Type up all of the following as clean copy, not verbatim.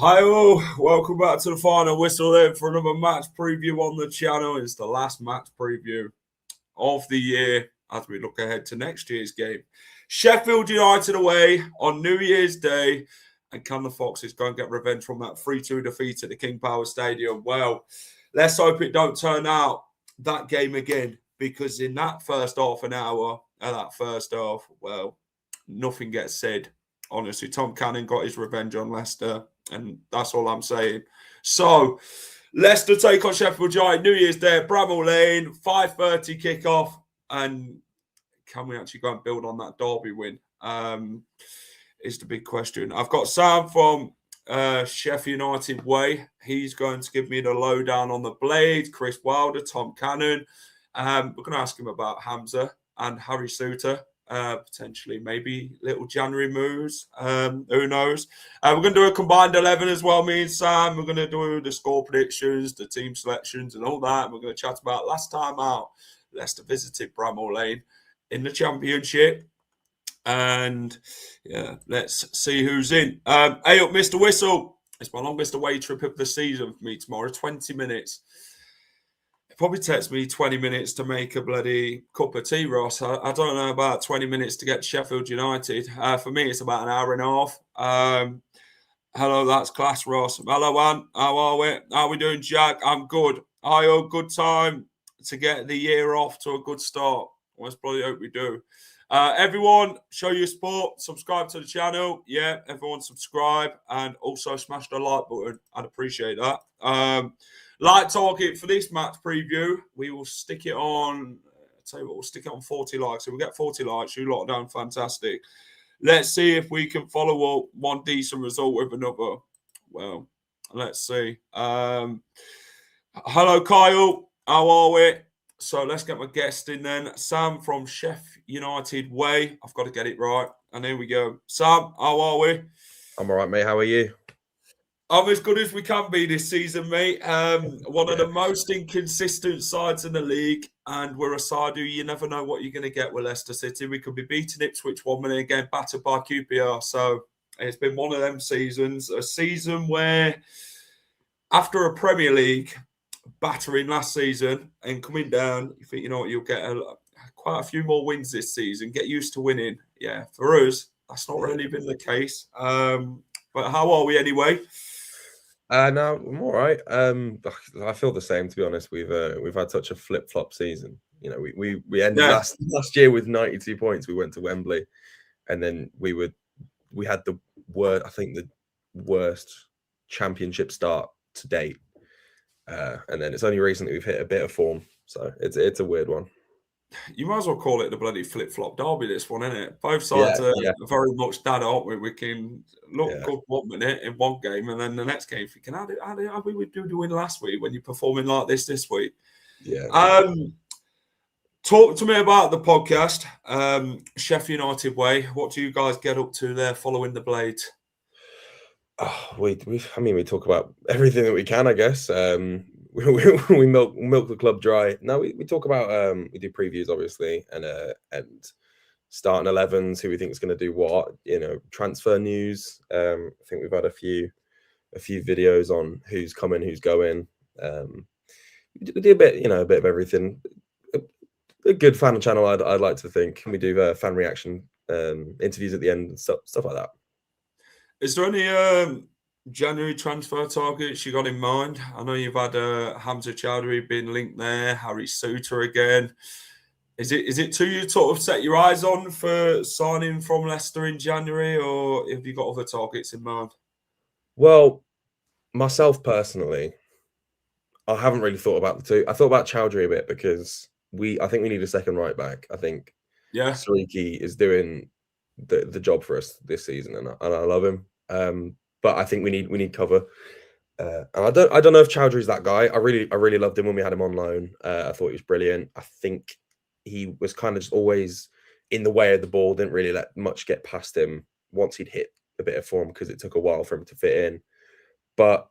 Hi all, welcome back to the final whistle there for another match preview on the channel. It's the last match preview of the year as we look ahead to next year's game. Sheffield United away on New Year's Day, and can the Foxes go and get revenge from that 3-2 defeat at the King Power Stadium? Well, let's hope it don't turn out that game again, because in that first half an hour, well, nothing gets said. Honestly, Tom Cannon got his revenge on Leicester, and that's all I'm saying. So, Leicester take on Sheffield United, New Year's Day at Bramall Lane, 5:30 kickoff. And can we actually go and build on that derby win? Is the big question. I've got Sam from Sheffield United Way. He's going to give me the lowdown on the Blade, Chris Wilder, Tom Cannon. We're going to ask him about Hamza and Harry Suter. Potentially, maybe little January moves. Who knows? We're going to do a combined 11 as well, me and Sam. We're going to do the score predictions, the team selections, and all that. We're going to chat about last time out. Leicester visited Bramall Lane in the Championship. And yeah, let's see who's in. Hey up, Mr. Whistle. It's my longest away trip of the season for me tomorrow, 20 minutes. Probably takes me 20 minutes to make a bloody cup of tea, Ross. I don't know about 20 minutes to get to Sheffield United. For me, it's about an hour and a half. Hello, that's class, Ross. Hello, Anne. How are we? How are we doing, Jack? I'm good. Good time to get the year off to a good start. Let's bloody hope we do. Everyone, show your support. Subscribe to the channel. Yeah, everyone subscribe. And also smash the like button. I'd appreciate that. Like target for this match preview, we will stick it on. I'll tell you what, we'll stick it on 40 likes. So we get 40 likes, you lot down, fantastic. Let's see if we can follow up one decent result with another. Well, let's see. Hello, Kyle. How are we? So let's get my guest in then. Sam from Sheffield United Way. I've got to get it right. And here we go. Sam, how are we? I'm all right, mate. How are you? I'm as good as we can be this season, mate. One of the most inconsistent sides in the league, and we're a side who you never know what you're going to get with Leicester City. We could be beating Ipswich 1 minute again, battered by QPR. So it's been one of them seasons, a season where after a Premier League battering last season and coming down, you think, you know what, you'll get quite a few more wins this season, get used to winning. Yeah, for us, that's not really been the case. But how are we anyway? No, I'm all right. I feel the same, to be honest. We've had such a flip-flop season. You know, we ended last year with 92 points. We went to Wembley, and then we had the worst championship start to date. And then it's only recently we've hit a bit of form. So it's a weird one. You might as well call it the bloody flip-flop derby, this one, isn't it? Both sides are very much dead, aren't we? We can look good 1 minute in one game, and then the next game thinking, how we were doing last week when you're performing like this week? Yeah. Talk to me about the podcast, Sheffield United Way. What do you guys get up to there following the Blades? Oh, we talk about everything that we can, I guess. We milk the club dry. No, we talk about we do previews, obviously, and starting 11s, who we think is going to do what. You know, transfer news. I think we've had a few videos on who's coming, who's going. We do a bit of everything. A good fan channel, I'd like to think. We do fan reaction interviews at the end and stuff like that. Is there any January transfer targets you got in mind? I know you've had Hamza Chowdhury been linked there, Harry Suter again. Is it two you sort of set your eyes on for signing from Leicester in January, or have you got other targets in mind? Well, myself personally, I haven't really thought about the two. I thought about Chowdhury a bit because I think we need a second right back. I think Sariki is doing the job for us this season, and I love him. But I think we need cover. And I don't know if Chowdhury's that guy. I really loved him when we had him on loan. I thought he was brilliant. I think he was kind of just always in the way of the ball. Didn't really let much get past him once he'd hit a bit of form, because it took a while for him to fit in. But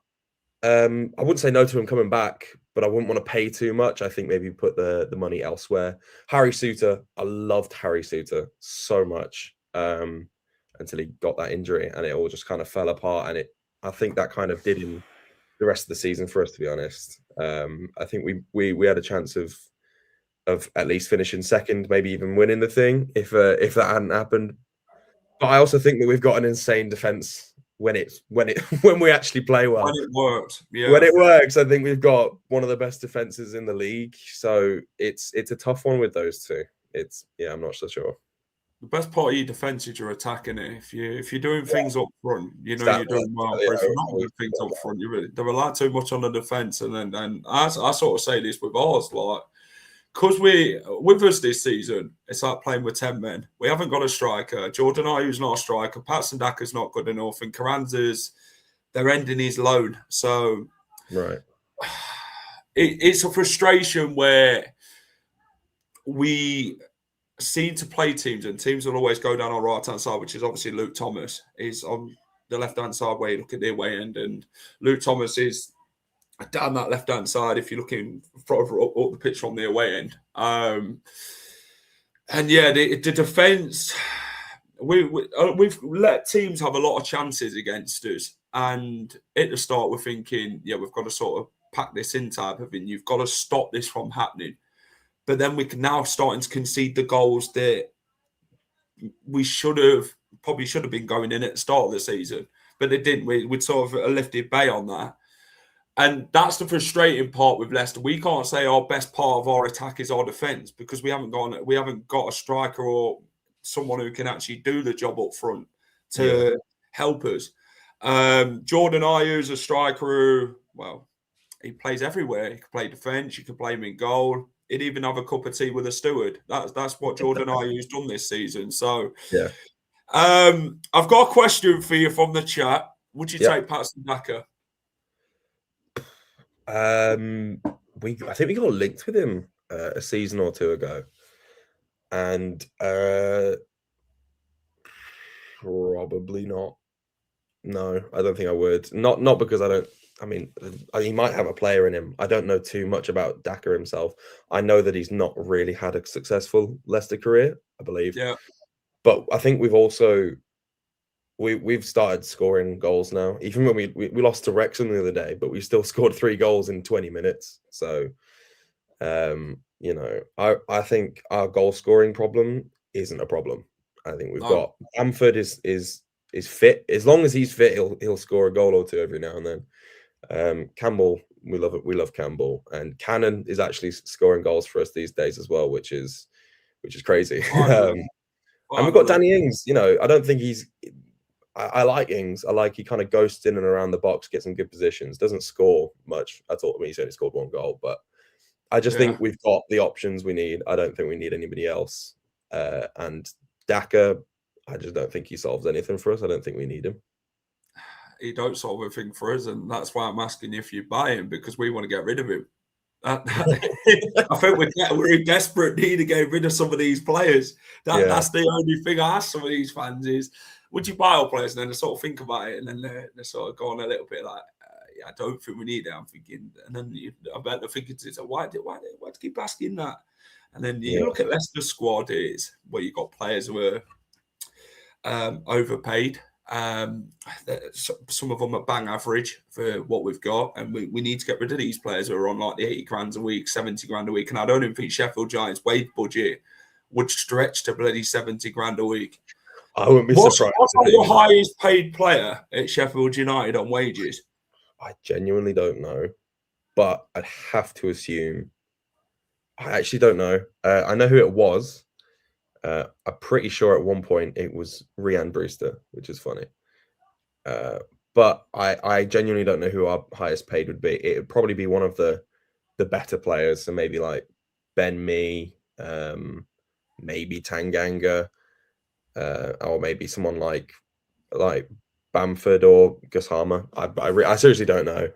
I wouldn't say no to him coming back, but I wouldn't want to pay too much. I think maybe put the money elsewhere. Harry Souttar, I loved Harry Souttar so much until he got that injury, and it all just kind of fell apart. And I think that kind of did in the rest of the season for us, to be honest. I think we had a chance of at least finishing second, maybe even winning the thing if that hadn't happened. But I also think that we've got an insane defense when we actually play well. When it works, yeah. When it works, I think we've got one of the best defenses in the league. So it's a tough one with those two. I'm not so sure. The best part of your defence is you're attacking it. If you're doing things up front, you know Exactly. you're doing well. But if you're not doing things up front, they rely too much on the defence. And then I sort of say this with ours, like, because with us this season, it's like playing with 10 men. We haven't got a striker. Jordan Ayew's not a striker. Patson Daka's not good enough. And they're ending his loan. So right, it's a frustration where we seem to play teams, and teams will always go down our right-hand side, which is obviously Luke Thomas. Is on the left-hand side where you look at the away end, and Luke Thomas is down that left-hand side if you're looking further up the pitch from the away end. And yeah, the defence, we've let teams have a lot of chances against us, and at the start we're thinking, yeah, we've got to sort of pack this in type of thing. You've got to stop this from happening. But then we can now starting to concede the goals that we probably should have been going in at the start of the season, but they didn't. We'd sort of lifted bay on that. And that's the frustrating part with Leicester. We can't say our best part of our attack is our defence, because we haven't got a striker or someone who can actually do the job up front to help us. Jordan Ayew is a striker who, well, he plays everywhere. He can play defence, you can play him in goal. He'd even have a cup of tea with a steward. That's what Jordan Ayew's done this season. So, yeah. I've got a question for you from the chat. Would you take Patson Daka? I think we got linked with him a season or two ago, and probably not. No, I don't think I would. Not because I don't. I mean, he might have a player in him. I don't know too much about Daka himself. I know that he's not really had a successful Leicester career, I believe. Yeah. But I think we've started scoring goals now. Even when we lost to Wrexham the other day, but we still scored 3 goals in 20 minutes. So, I think our goal scoring problem isn't a problem. I think we've got Bamford is fit. As long as he's fit, he'll score a goal or two every now and then. Campbell, we love Campbell, and Cannon is actually scoring goals for us these days as well, which is crazy. And we've got Danny Ings. I don't think I like Ings. I like he kind of ghosts in and around the box, gets some good positions, doesn't score much at all. I mean, he's only scored 1 goal, but I just think we've got the options we need. I don't think we need anybody else. And Daka, I just don't think he solves anything for us. I don't think we need him. He don't solve anything for us, and that's why I'm asking you if you buy him, because we want to get rid of him. I think we're in desperate need to get rid of some of these players. That's the only thing I ask some of these fans is, would you buy our players? And then they sort of think about it, and then they sort of go on a little bit like, I don't think we need it. I'm thinking, and then I bet they're thinking, why do you keep asking that? And then you look at Leicester's squad, is where you've got players who are overpaid. Some of them are bang average for what we've got, and we need to get rid of these players who are on like the 80 grand a week, 70 grand a week. And I don't even think Sheffield Giants' wage budget would stretch to bloody 70 grand a week. I wouldn't be surprised. What's your highest paid player at Sheffield United on wages? I genuinely don't know, but I'd have to assume. I actually don't know. I know who it was. I'm pretty sure at one point it was Rhian Brewster, which is funny. But I genuinely don't know who our highest paid would be. It would probably be one of the better players. So maybe like Ben Mee, maybe Tanganga. or maybe someone like Bamford or Gusama. I seriously don't know.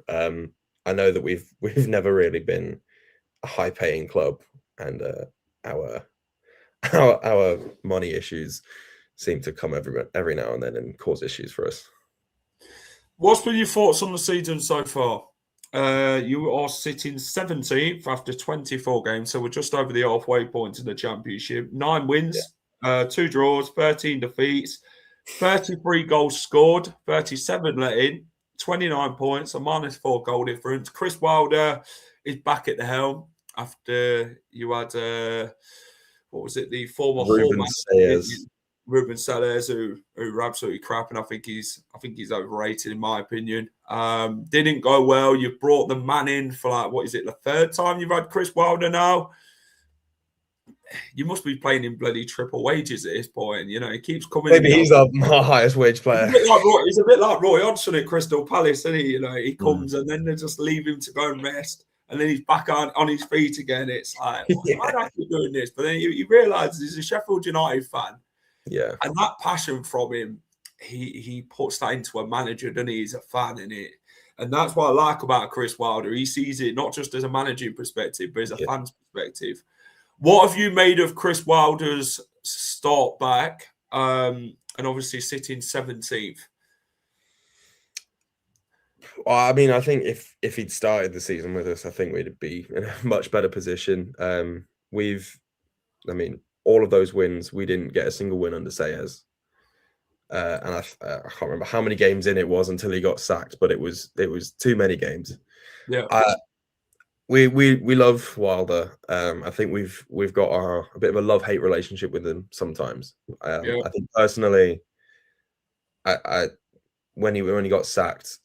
I know that we've never really been a high paying club, and our our money issues seem to come every now and then and cause issues for us. What's been your thoughts on the season so far? You are sitting 17th after 24 games, so we're just over the halfway point in the championship. 9 wins, 2 draws, 13 defeats, 33 goals scored, 37 let in, 29 points, a -4 goal difference. Chris Wilder is back at the helm after you had what was it, the former Ruben Sayers. Ruben Sellers, who are absolutely crap, and I think he's overrated in my opinion. Didn't go well. You brought the man in for like, what is it, the 3rd time you've had Chris Wilder now? You must be playing in bloody triple wages at this point. You know, he keeps coming. Maybe he's our highest wage player. He's a bit like Roy Hodgson at Crystal Palace, isn't he? You know, he comes and then they just leave him to go and rest, and then he's back on his feet again. It's like, why do I keep doing this? But then he realises he's a Sheffield United fan. Yeah. And that passion from him, he puts that into a manager, doesn't he? He's a fan in it. And that's what I like about Chris Wilder. He sees it not just as a managing perspective, but as a fan's perspective. What have you made of Chris Wilder's start back and obviously sitting 17th? Well, I mean, I think if he'd started the season with us, I think we'd be in a much better position. All of those wins, we didn't get a single win under Sayers. And I can't remember how many games in it was until he got sacked, but it was too many games. Yeah. We love Wilder. I think we've got a bit of a love-hate relationship with him sometimes. I think personally, I when he got sacked,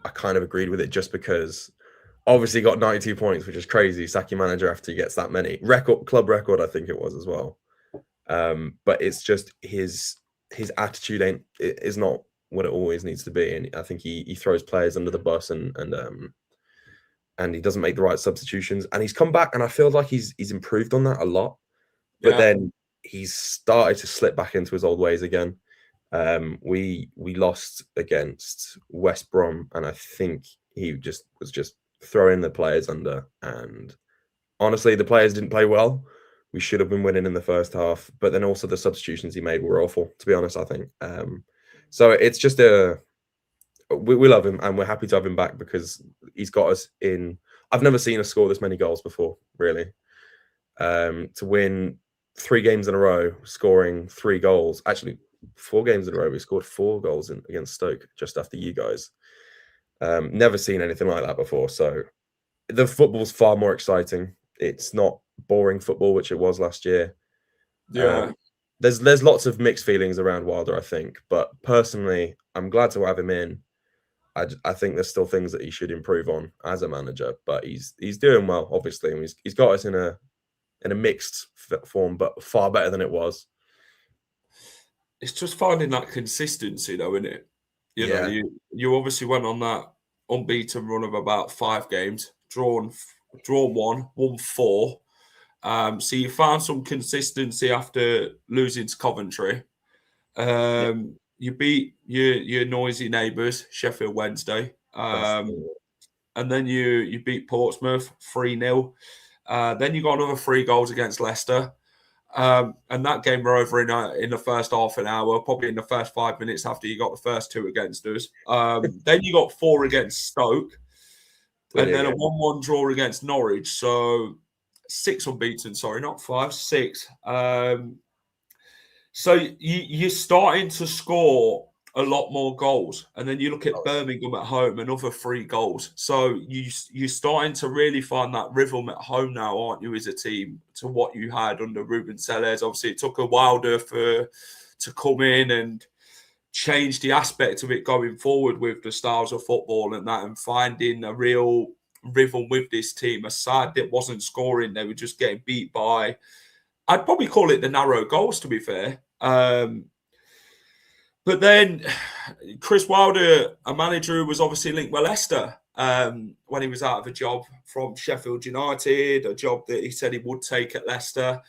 I kind of agreed with it just because obviously he got 92 points, which is crazy. Sack your manager after he gets that many. Club record, I think it was as well. But it's just his attitude is not what it always needs to be, and I think he throws players under the bus and he doesn't make the right substitutions. And he's come back, and I feel like he's improved on that a lot. But then he's started to slip back into his old ways again. We lost against West Brom, and I think he was just throwing the players under. And honestly, the players didn't play well. We should have been winning in the first half, but then also the substitutions he made were awful, to be honest, I think. So it's just we love him, and we're happy to have him back because he's got us in. I've never seen us score this many goals before, really. To win 3 games in a row, scoring 3 goals. Actually, 4 games in a row, we scored 4 goals against Stoke just after you guys. Never seen anything like that before. So the football's far more exciting. It's not boring football, which it was last year. Yeah. There's lots of mixed feelings around Wilder, I think. But personally, I'm glad to have him in. I think there's still things that he should improve on as a manager, but he's doing well, obviously, and he's got us in a mixed form, but far better than it was. It's just finding that consistency, though, isn't it? You know, you obviously went on that unbeaten run of about 5 games, drawn 1, won 4. So you found some consistency after losing to Coventry. You beat your noisy neighbours, Sheffield Wednesday. And then you beat Portsmouth 3-0. Then you got another 3 goals against Leicester. And that game were over in the first half an hour, probably in the first 5 minutes after you got the first 2 against us. Then you got 4 against Stoke. And then a 1-1 draw against Norwich. So 6 unbeaten, sorry, not 5, 6. So you're starting to score a lot more goals. And then you look at Birmingham at home, another 3 goals. So you're starting to really find that rhythm at home now, aren't you, as a team, to what you had under Ruben Sellers. Obviously, it took a Wilder to come in and change the aspect of it going forward with the styles of football and that, and finding a real rhythm with this team. A side that wasn't scoring, they were just getting beat by, I'd probably call it the narrow goals, to be fair. But then Chris Wilder, a manager who was obviously linked with Leicester when he was out of a job from Sheffield United, a job that he said he would take at Leicester.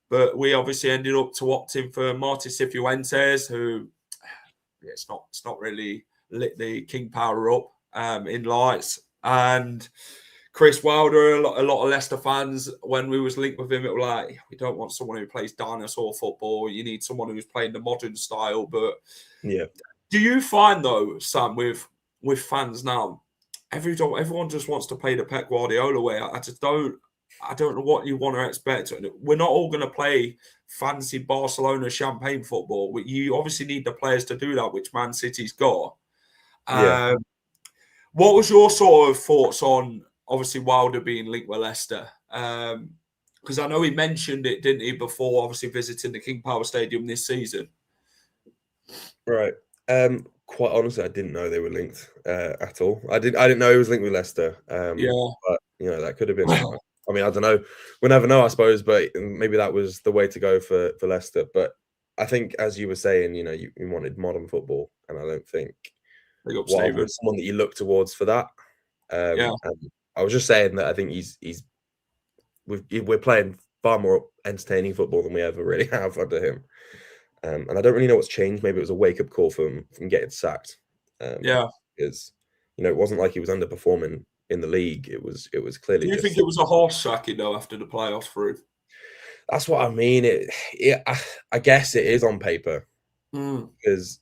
but we obviously ended up to opting for Marty Cifuentes, who it's not really lit the King Power up in lights. And Chris Wilder, a lot of Leicester fans, when we was linked with him, it was like, we don't want someone who plays dinosaur football. You need someone who's playing the modern style. But yeah, do you find though, Sam, with fans now, everyone just wants to play the Pep Guardiola way? I don't know what you want to expect. We're not all going to play fancy Barcelona champagne football. You obviously need the players to do that, which Man City's got. yeah. What was your sort of thoughts on obviously Wilder being linked with Leicester? Because I know he mentioned it, didn't he, before obviously visiting the King Power Stadium this season? Right. Quite honestly, I didn't know they were linked at all. I didn't know he was linked with Leicester. Yeah. But that could have been. I mean, I don't know. We'll never know, I suppose. But maybe that was the way to go for Leicester. But I think, as you were saying, you wanted modern football, and I don't think Wilder is someone that you look towards for that. Yeah. And I was just saying that I think we're playing far more entertaining football than we ever really have under him. And I don't really know what's changed. Maybe it was a wake-up call from getting sacked. Because it wasn't like he was underperforming in the league. It was clearly. Do you think it was a harsh sacking though after the playoffs through? That's what I mean. I guess it is on paper, because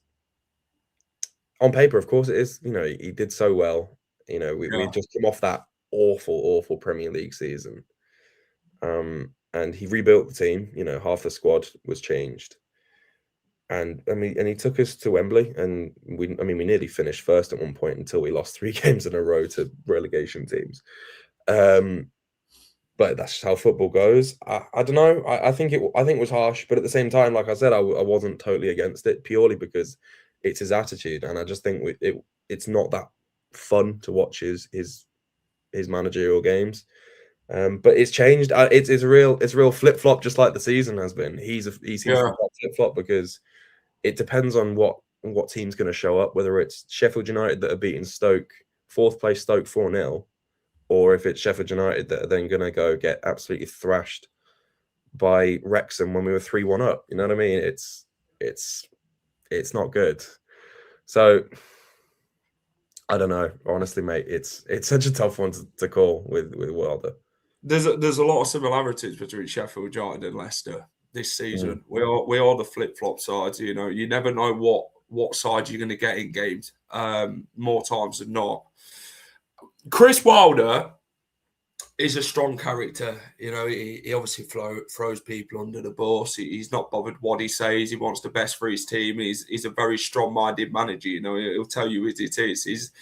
on paper, of course, it is. He did so well. We just come off that awful Premier League season, and he rebuilt the team. Half the squad was changed. And he took us to Wembley, and we nearly finished first at one point until we lost 3 games in a row to relegation teams. But that's how football goes. I don't know. I think it was harsh, but at the same time, like I said, I wasn't totally against it, purely because it's his attitude, and I just think it's not that fun to watch his managerial games. But it's changed. It's a real flip flop, just like the season has been. He seems to flip flop because it depends on what team's going to show up, whether it's Sheffield United that are beating Stoke, 4th place Stoke 4-0, or if it's Sheffield United that are then going to go get absolutely thrashed by Wrexham when we were 3-1 up. You know what I mean? It's not good. So I don't know, honestly, mate. It's such a tough one to call with Wilder. There's a lot of similarities between Sheffield United and Leicester this season. We are the flip flop sides. You never know what side you're going to get in games. More times than not. Chris Wilder is a strong character. He obviously throws people under the bus. He's not bothered what he says. He wants the best for his team. He's a very strong-minded manager. He'll tell you as it is.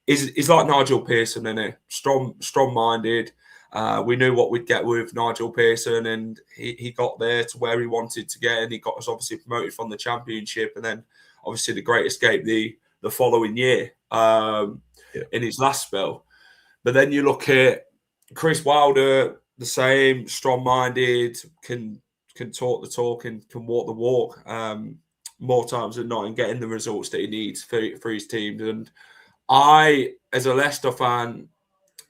He's like Nigel Pearson, isn't he? Strong-minded. We knew what we'd get with Nigel Pearson, and he got there to where he wanted to get, and he got us obviously promoted from the Championship, and then obviously the Great Escape the following year in his last spell. But then you look at Chris Wilder, the same, strong-minded, can talk the talk and can walk the walk more times than not, and getting the results that he needs for his teams. And I, as a Leicester fan,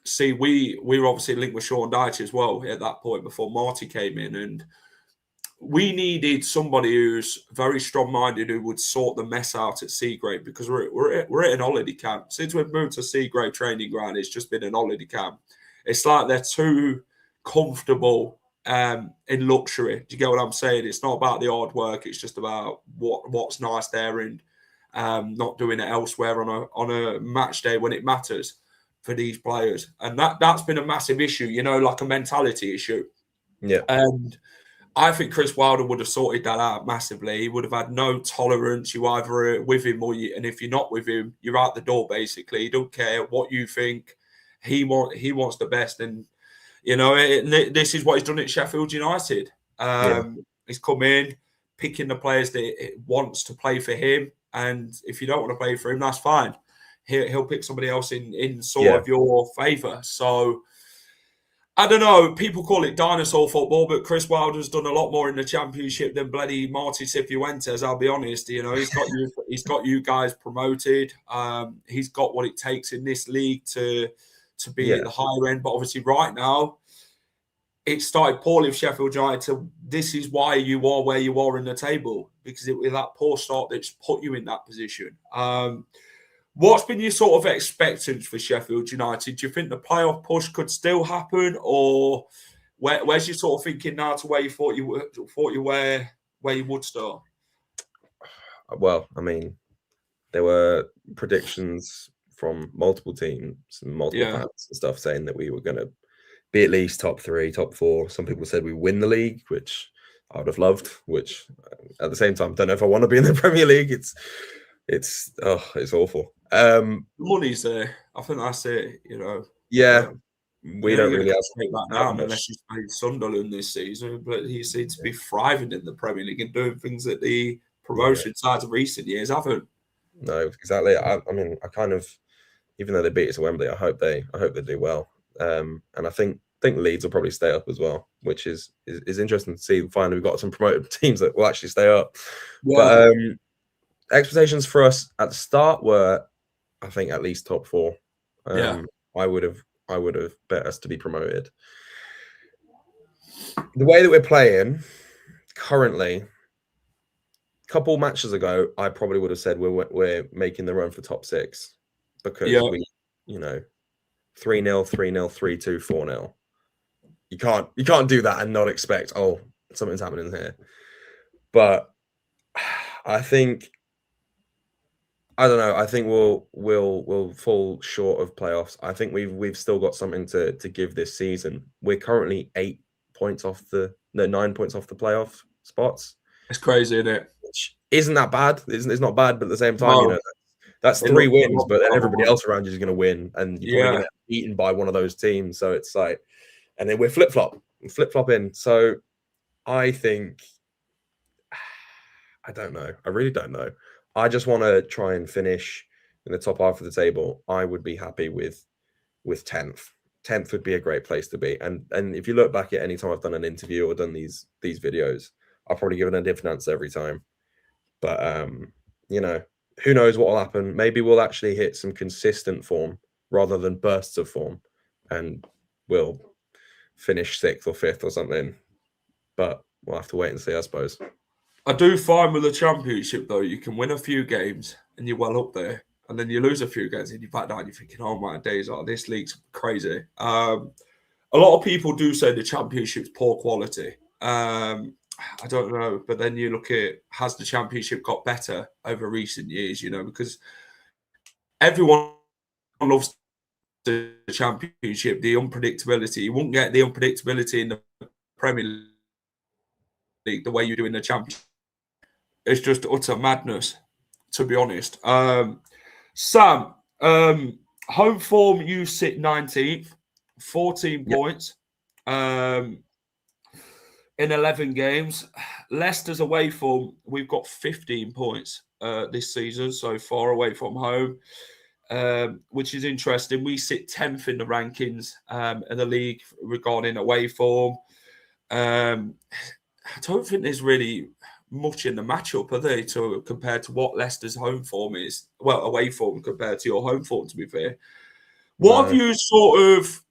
see, we were obviously linked with Sean Dyche as well at that point before Marty came in, and we needed somebody who's very strong-minded who would sort the mess out at Seagrave, because we're at an holiday camp. Since we've moved to Seagrave training ground, it's just been an holiday camp. It's like they're too comfortable in luxury. Do you get what I'm saying? It's not about the hard work. It's just about what's nice there, and not doing it elsewhere on a match day when it matters for these players. And that's been a massive issue, like a mentality issue. Yeah. And I think Chris Wilder would have sorted that out massively. He would have had no tolerance. You either with him and if you're not with him, you're out the door, basically. He don't care what you think. He wants the best. And, this is what he's done at Sheffield United. He's come in, picking the players that wants to play for him. And if you don't want to play for him, that's fine. He'll pick somebody else in sort of your favour. So, I don't know. People call it dinosaur football, but Chris Wilder's done a lot more in the Championship than bloody Marty Cifuentes. I'll be honest. He's got you guys promoted. He's got what it takes in this league to be at the higher end. But obviously, right now, it started poorly with Sheffield United. This is why you are where you are in the table, because it was that poor start that's put you in that position. What's been your sort of expectations for Sheffield United? Do you think the playoff push could still happen, or where's your sort of thinking now to where you thought you where you would start? Well, I mean, there were predictions from multiple teams and multiple fans and stuff saying that we were going to be at least top 3, top 4. Some people said we win the league, which I would have loved. Which, at the same time, don't know if I want to be in the Premier League. It's awful. The money's there. I think that's it. Yeah, we don't really have to take that down unless you play Sunderland this season. But he seems to be thriving in the Premier League and doing things that the promotion sides of recent years haven't. No, exactly. I mean, I kind of, even though they beat us at Wembley, I hope they do well. And I think Leeds will probably stay up as well, which is interesting to see. Finally, we've got some promoted teams that will actually stay up. Yeah. But expectations for us at the start were, I think, at least top 4. I would have bet us to be promoted. The way that we're playing currently, a couple matches ago, I probably would have said we're making the run for top 6 because we, 3-0, 3-0, 3-2, 4-0. You can't do that and not expect, oh, something's happening here. But I think, I don't know. I think we'll fall short of playoffs. I think we've still got something to give this season. We're currently 9 points off the playoff spots. It's crazy, isn't it? Which isn't that bad. It's not bad, but at the same time, that's 3 wins. But then everybody else around you is going to win, and you're probably going to get beaten by one of those teams. So it's like, and then we're flip flopping. So I think, I don't know. I really don't know. I just want to try and finish in the top half of the table. I would be happy with 10th. 10th would be a great place to be. And if you look back at any time I've done an interview or done these videos, I'll probably give it a different answer every time. But who knows what will happen? Maybe we'll actually hit some consistent form rather than bursts of form, and we'll finish 6th or 5th or something. But we'll have to wait and see, I suppose. I do find with the Championship, though, you can win a few games and you're well up there, and then you lose a few games and you're back down. You're thinking, oh my days, this league's crazy. A lot of people do say the Championship's poor quality. I don't know, but then you look at, has the Championship got better over recent years? Because everyone loves the Championship, the unpredictability. You won't get the unpredictability in the Premier League the way you do in the Championship. It's just utter madness, to be honest. Sam, home form, you sit 19th, 14 points in 11 games. Leicester's away form, we've got 15 points this season so far away from home, which is interesting. We sit 10th in the rankings in the league regarding away form. I don't think there's really much in the matchup, are they, compared to what Leicester's home form is? Well, away form compared to your home form, to be fair. What have you sort of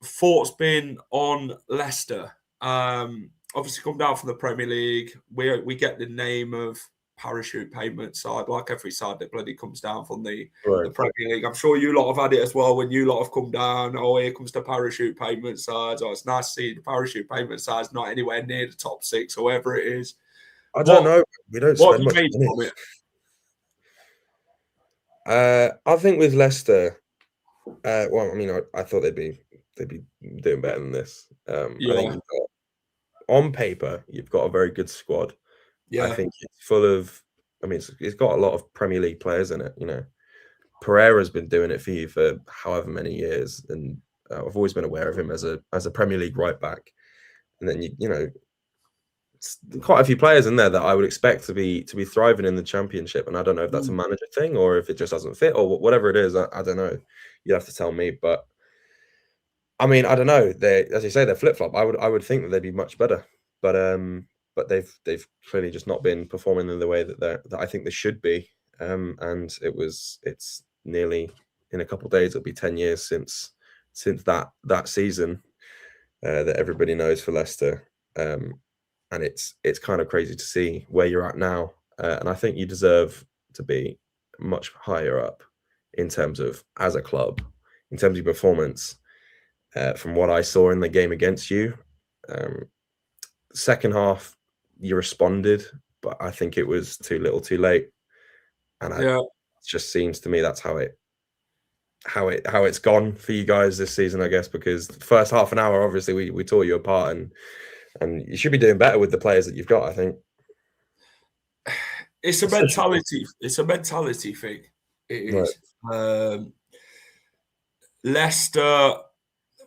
thoughts been on Leicester? Obviously, come down from the Premier League. We get the name of parachute payment side, like every side that bloody comes down from the Premier League. I'm sure you lot have had it as well when you lot have come down. Oh, here comes the parachute payment side. Oh, it's nice to see the parachute payment side's not anywhere near the top 6, whoever it is. I don't know. We don't spend much money from it. I think with Leicester, well, I mean, I thought they'd be doing better than this. I think on paper, you've got a very good squad. I think it's full of, I mean, it's got a lot of Premier League players in it. Pereira's been doing it for you for however many years, and I've always been aware of him as a Premier League right back. And then quite a few players in there that I would expect to be thriving in the Championship, and I don't know if that's a manager thing or if it just doesn't fit or whatever it is. I don't know. You have to tell me, but I mean, I don't know. They, as you say, they're flip flop. I would think that they'd be much better, but they've clearly just not been performing in the way that I think they should be. And it's nearly, in a couple of days, it'll be 10 years since that season. that everybody knows for Leicester. And it's kind of crazy to see where you're at now. And I think you deserve to be much higher up in terms of, as a club, in terms of your performance. From what I saw in the game against you, second half you responded, but I think it was too little, too late. And it just seems to me that's how it's gone for you guys this season, I guess, because the first half an hour, obviously, we tore you apart, and you should be doing better with the players that you've got, I think. It's a mentality. It's a mentality thing. It is. Right. Leicester,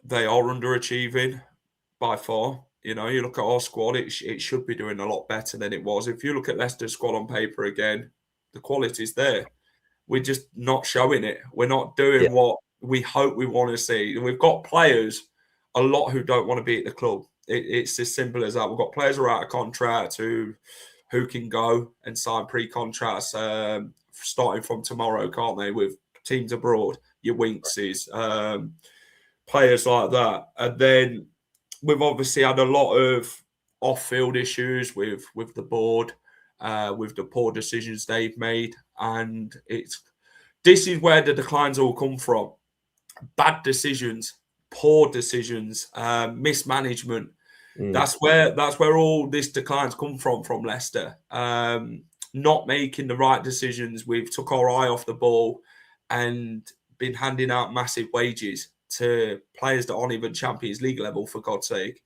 they are underachieving by far. You know, you look at our squad, it should be doing a lot better than it was. If you look at Leicester's squad on paper again, the quality's there. We're just not showing it. We're not doing what we hope we want to see. And we've got players, a lot, who don't want to be at the club. It's as simple as that. We've got players who are out of contract who can go and sign pre-contracts starting from tomorrow, can't they, with teams abroad, your Winkses, players like that. And then we've obviously had a lot of off-field issues with the board, with the poor decisions they've made. And this is where the declines all come from. Bad decisions, poor decisions, mismanagement. That's where all this declines come from Leicester. Not making the right decisions. We've took our eye off the ball and been handing out massive wages to players that aren't even Champions League level, for God's sake.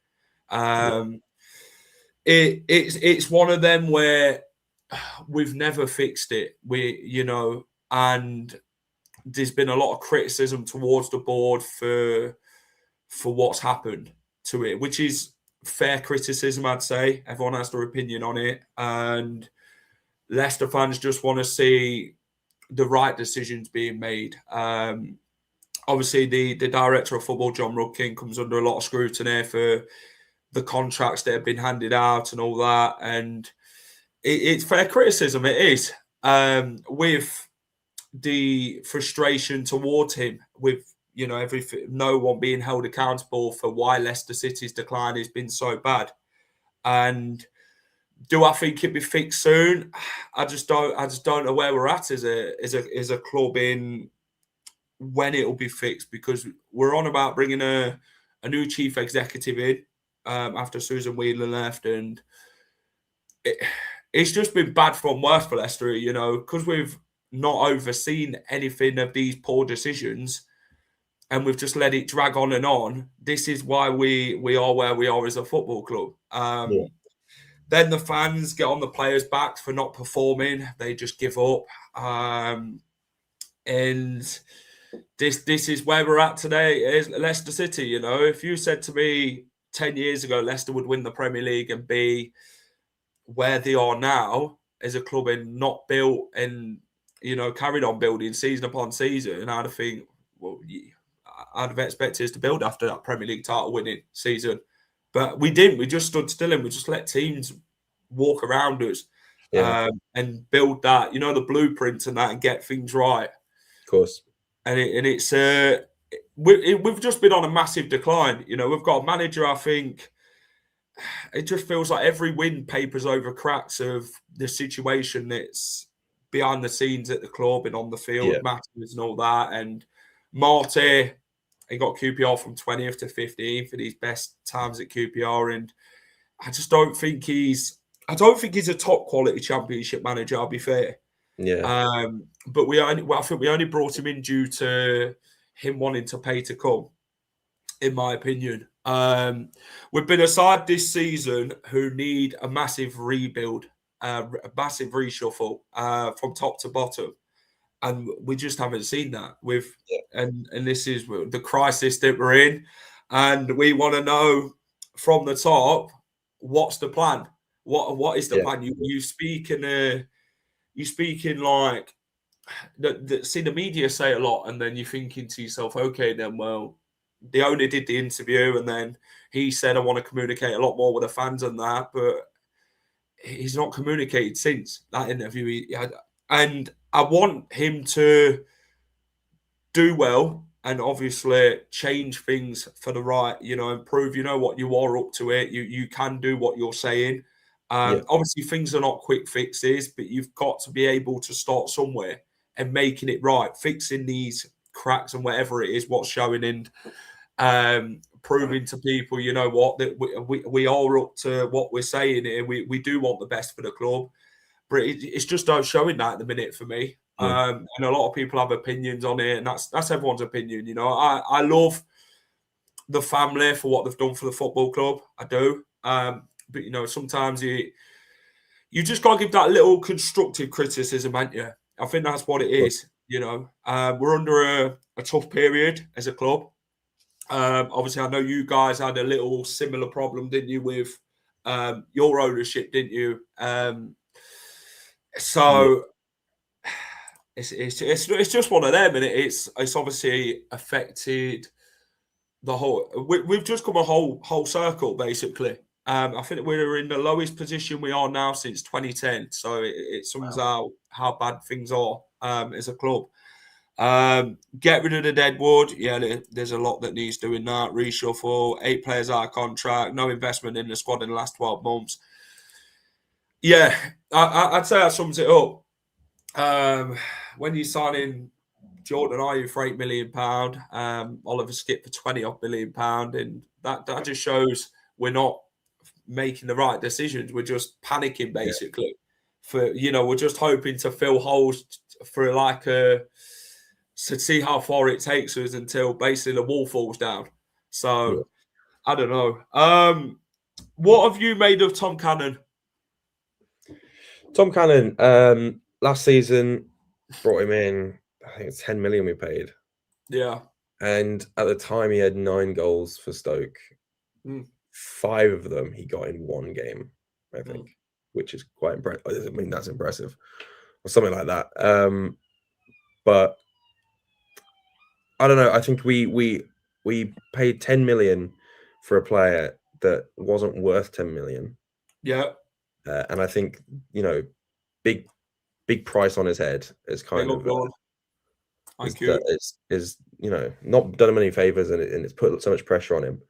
It's one of them where we've never fixed it. And there's been a lot of criticism towards the board for what's happened to it, which is fair criticism, I'd say. Everyone has their opinion on it, and Leicester fans just want to see the right decisions being made. Obviously, the director of football, John Rudkin, comes under a lot of scrutiny for the contracts that have been handed out and all that, and it's fair criticism. It is, with the frustration towards him, with no one being held accountable for why Leicester City's decline has been so bad. And do I think it'll be fixed soon? I just don't know where we're at as a club in when it'll be fixed, because we're on about bringing a new chief executive in after Susan Whelan left, and it's just been bad from worse for Leicester, because we've not overseen anything of these poor decisions, and we've just let it drag on and on. This is why we are where we are as a football club. Then the fans get on the players' backs for not performing. They just give up. And this is where we're at today. Is Leicester City. If you said to me 10 years ago Leicester would win the Premier League and be where they are now as a club and not built and carried on building season upon season, I'd have think, well, I'd have expected us to build after that Premier League title winning season. But we didn't. We just stood still and we just let teams walk around us and build that, the blueprint and that, and get things right. Of course. And we've just been on a massive decline. We've got a manager, I think, it just feels like every win papers over cracks of the situation that's behind the scenes at the club and on the field, matters and all that. And Marty, he got QPR from 20th to 15th for these best times at QPR, and I just don't think he's a top quality Championship manager, I'll be fair. Yeah. But I think we only brought him in due to him wanting to pay to come, in my opinion. We've been a side this season who need a massive rebuild, a massive reshuffle from top to bottom. And we just haven't seen that and this is the crisis that we're in. And we want to know from the top, what's the plan? What is the plan? You speak in like see the media say a lot, and then you're thinking to yourself, okay, then the owner did the interview, and then he said, I want to communicate a lot more with the fans and that, but he's not communicated since that interview. And I want him to do well and obviously change things for the right, and prove, what you are up to it. You can do what you're saying. Obviously, things are not quick fixes, but you've got to be able to start somewhere and making it right, fixing these cracks and whatever it is, what's showing, and proving to people, that we are up to what we're saying here. We do want the best for the club, but it's just not showing that at the minute for me. And a lot of people have opinions on it, and that's everyone's opinion. I love the family for what they've done for the football club. I do. But sometimes you just got to give that little constructive criticism, ain't you? I think that's what it is. We're under a tough period as a club. Obviously, I know you guys had a little similar problem, didn't you, with your ownership, didn't you? It's just one of them, and it's obviously affected the whole. We've just come a whole circle, basically. I think we're in the lowest position we are now since 2010. So it sums out how bad things are as a club. Get rid of the deadwood. Yeah, there's a lot that needs doing that. Reshuffle, 8 players out of contract, no investment in the squad in the last 12 months. Yeah, I'd say that sums it up. When you sign in Jordan Ayew for £8 million, Oliver Skip for £20 million, and that just shows we're not making the right decisions. We're just panicking, basically. We're just hoping to fill holes for to see how far it takes us until basically the wall falls down. So I don't know. What have you made of Tom Cannon? Tom Cannon, last season, brought him in, I think it's 10 million we paid. Yeah. And at the time, he had 9 goals for Stoke. 5 of them he got in one game, I think, which is quite impressive. I mean, that's impressive. Or something like that. But I don't know. I think we paid 10 million for a player that wasn't worth 10 million. Yeah. And I think, big price on his head is kind of is not done him any favors, and it's put so much pressure on him.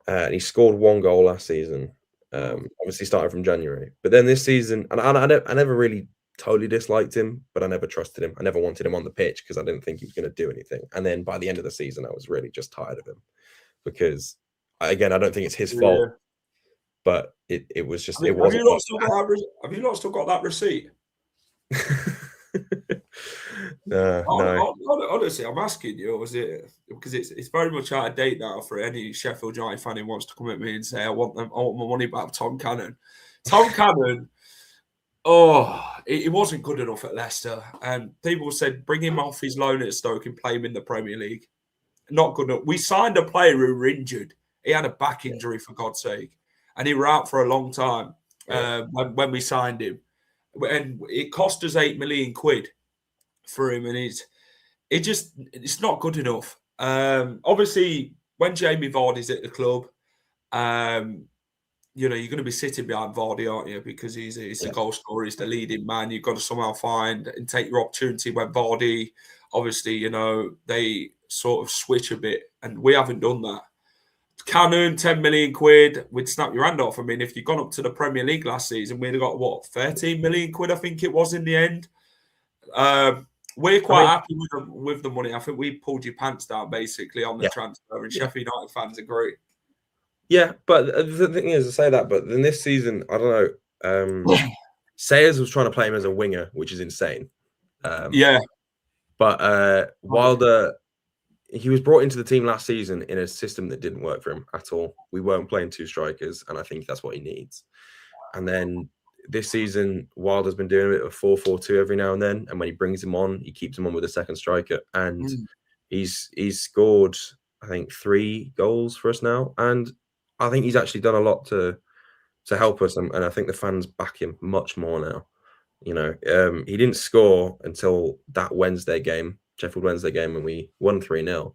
And he scored 1 goal last season. Obviously started from January, but then this season, and I never really totally disliked him, but I never trusted him. I never wanted him on the pitch because I didn't think he was going to do anything. And then by the end of the season, I was really just tired of him because, again, I don't think it's his fault, but it was just it wasn't. Have you not still got that receipt? No. Honestly, I'm asking you, was it because it's very much out of date now for any Sheffield United fan who wants to come at me and say I want my money back. Tom Cannon, he wasn't good enough at Leicester, and people said bring him off his loan at Stoke and play him in the Premier League. Not good enough. We signed a player who were injured. He had a back injury, for God's sake, and he was out for a long time when we signed him, and it cost us £8 million for him, and it's not good enough. Obviously, when Jamie Vardy's at the club, you're going to be sitting behind Vardy, aren't you? Because he's the goal scorer, he's the leading man. You've got to somehow find and take your opportunity when Vardy, obviously, they sort of switch a bit, and we haven't done that. Cannon, 10 million quid, we'd snap your hand off. I mean, if you'd gone up to the Premier League last season, we'd have got, 13 million quid, I think it was in the end. We're quite happy with the money. I think we pulled your pants down, basically, on the transfer, and Sheffield United fans agree. Yeah, but the thing is, I say that, but then this season, I don't know, Sayers was trying to play him as a winger, which is insane. But Wilder, he was brought into the team last season in a system that didn't work for him at all. We weren't playing 2 strikers, and I think that's what he needs. And then this season, Wilder's been doing a bit of 4-4-2 every now and then, and when he brings him on, he keeps him on with a second striker, and he's scored, I think, 3 goals for us now, and I think he's actually done a lot to help us, and I think the fans back him much more now. He didn't score until that Sheffield Wednesday game, when we won 3-0.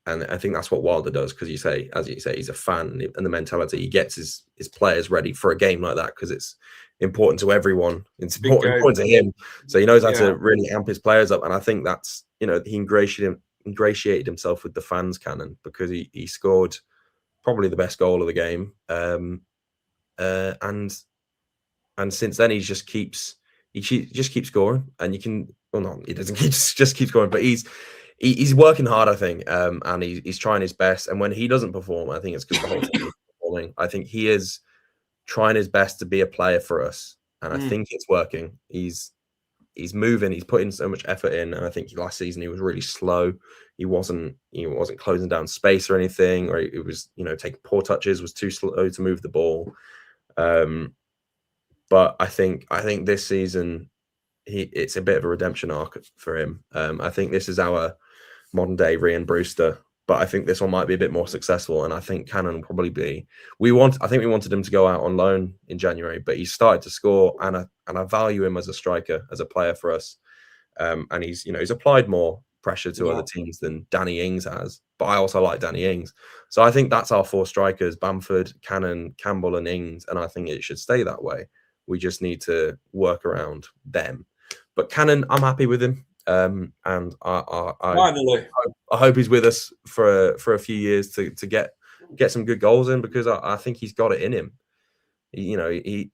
And I think that's what Wilder does, because as you say, he's a fan, and the mentality, he gets his players ready for a game like that, because it's important to everyone. It's important to him. So he knows how to really amp his players up. And I think that's, he ingratiated himself with the fans, Cannon, because he scored probably the best goal of the game. And since then he just keeps scoring, and you can he doesn't just keep scoring, but he's working hard, I think, and he's trying his best. And when he doesn't perform, I think it's because the whole team is performing. I think he is trying his best to be a player for us, and I think it's working. He's moving, he's putting so much effort in, and I think last season he was really slow. He wasn't closing down space or anything, or it was taking poor touches, was too slow to move the ball. But I think this season it's a bit of a redemption arc for him. I think this is our modern day Ryan Brewster, but I think this one might be a bit more successful, and I think Cannon will probably be. I think we wanted him to go out on loan in January, but he started to score, and I value him as a striker, as a player for us. And he's applied more pressure to other teams than Danny Ings has, but I also like Danny Ings. So I think that's our 4 strikers: Bamford, Cannon, Campbell, and Ings, and I think it should stay that way. We just need to work around them. But Cannon, I'm happy with him. And I hope he's with us for a few years to get some good goals in, because I think he's got it in him.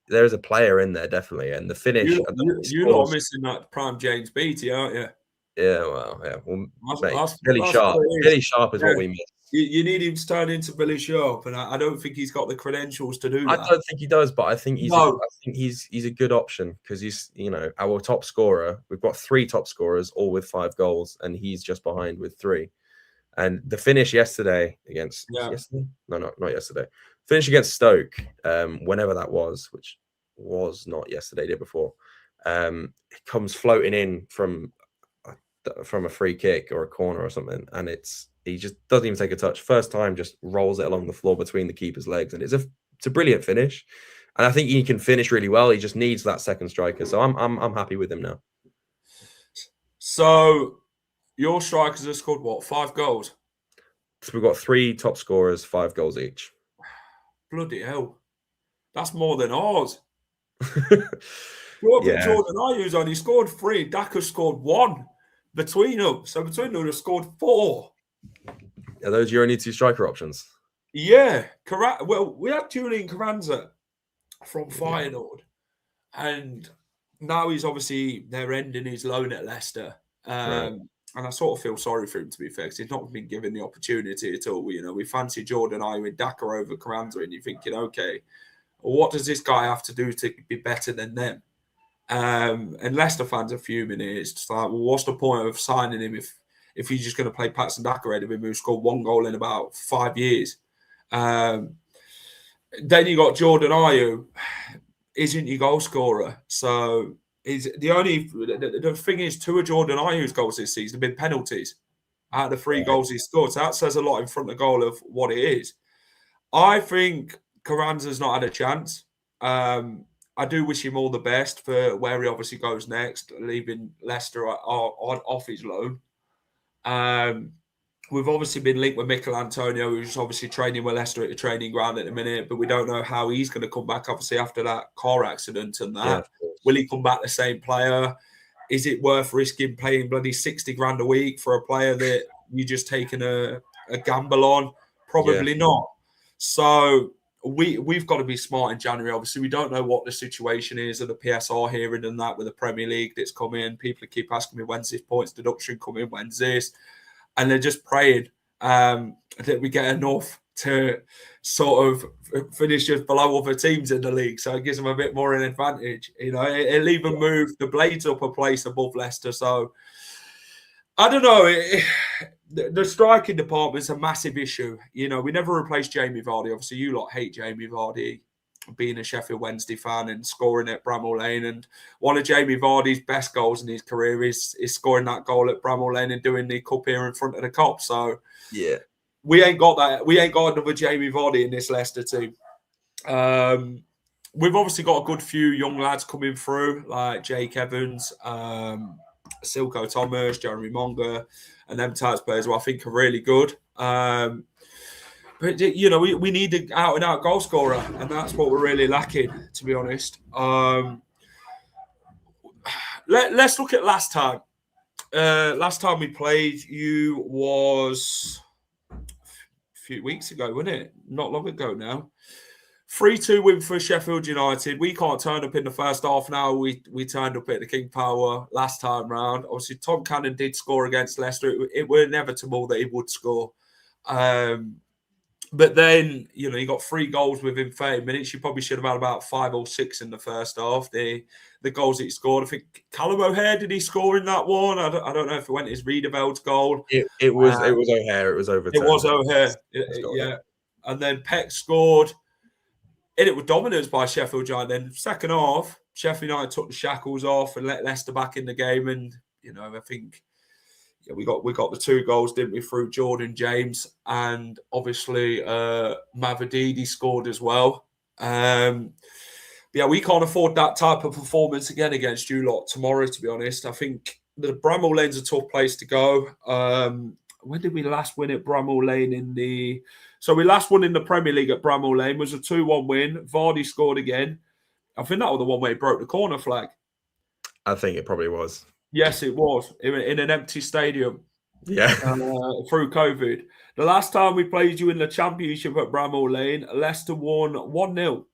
There's a player in there, definitely, and the finish. You're not missing that prime James Beattie, aren't you? Yeah, well, yeah. Well, Billy Sharp. Billy Sharp is what we miss. You need him to turn into Billy Sharp, and I don't think he's got the credentials to do that. I don't think he does, but I think he's a good option, because he's our top scorer. We've got 3 top scorers, all with 5 goals, and he's just behind with 3. And the finish yesterday against yesterday? No, not yesterday. Finish against Stoke, whenever that was, which was not yesterday, day before. It comes floating in from a free kick or a corner or something, and he just doesn't even take a touch. First time, just rolls it along the floor between the keeper's legs, and it's a brilliant finish. And I think he can finish really well. He just needs that second striker. So I'm happy with him now. So your strikers have scored what, 5 goals? So we've got 3 top scorers, 5 goals each. Bloody hell, that's more than ours. Jordan Ayew's only scored 3. Daka scored 1 between them. So between them, they've scored 4. Are those your only 2 striker options? Yeah, correct. Well, we had Julian Carranza from Feyenoord, and now they're ending his loan at Leicester. And I sort of feel sorry for him, to be fair, because he's not been given the opportunity at all. We fancy Jordan Ayew and Daka over Carranza, and you're thinking, okay, well, what does this guy have to do to be better than them? And Leicester fans are fuming here. It's just like, well, what's the point of signing him if he's just going to play Patson Daka ahead of him, who scored 1 goal in about 5 years? Then you got Jordan Ayew, isn't your goal scorer. So the thing is, 2 of Jordan Ayew's goals this season have been penalties out of the 3 goals he scored. So that says a lot in front of goal of what it is. I think Carranza's not had a chance. I do wish him all the best for where he obviously goes next, leaving Leicester off his loan. We've obviously been linked with Mikel Antonio, who's obviously training with Leicester at the training ground at the minute, but we don't know how he's going to come back, obviously, after that car accident and that. Yeah, will he come back the same player? Is it worth risking paying bloody 60 grand a week for a player that you're just taking a gamble on? Probably not. So we've got to be smart in January. Obviously, we don't know what the situation is of the PSR hearing and that with the Premier League that's come in. People keep asking me, when's this points deduction coming? When's this? And they're just praying that we get enough to sort of finish just below other teams in the league. So it gives them a bit more an advantage. It'll even move the Blades up a place above Leicester. So I don't know. The striking department's a massive issue. We never replaced Jamie Vardy. Obviously, you lot hate Jamie Vardy, being a Sheffield Wednesday fan and scoring at Bramall Lane. And one of Jamie Vardy's best goals in his career is scoring that goal at Bramall Lane and doing the cup here in front of the Kop. So yeah, we ain't got that. We ain't got another Jamie Vardy in this Leicester team. We've obviously got a good few young lads coming through, like Jake Evans, Silko Thomas, Jeremy Monga, and them types of players who I think are really good. But, we need an out-and-out goal scorer, and that's what we're really lacking, to be honest. Let's look at last time. last time we played you was a few weeks ago, wasn't it? Not long ago now. 3-2 win for Sheffield United. We can't turn up in the first half now. We turned up at the King Power last time round. Obviously, Tom Cannon did score against Leicester. It was inevitable that he would score. But then, you got 3 goals within 30 minutes. You probably should have had about 5 or 6 in the first half. The goals that he scored, I think Callum O'Hare, did he score in that one? I don't know if it went as Riederveld's goal. It was O'Hare. It was overturned. It was O'Hare. Yeah. And then Peck scored. And it was dominance by Sheffield United. Then second half, Sheffield United took the shackles off and let Leicester back in the game. And, I think we got the 2 goals, didn't we, through Jordan James. And obviously Mavididi scored as well. We can't afford that type of performance again against you lot tomorrow, to be honest. I think the Bramall Lane's a tough place to go. When did we last win at Bramall Lane So we last won in the Premier League at Bramall Lane. It was a 2-1 win. Vardy scored again. I think that was the one where he broke the corner flag. I think it probably was. Yes, it was. In an empty stadium. Yeah. Through COVID. The last time we played you in the Championship at Bramall Lane, Leicester won 1-0.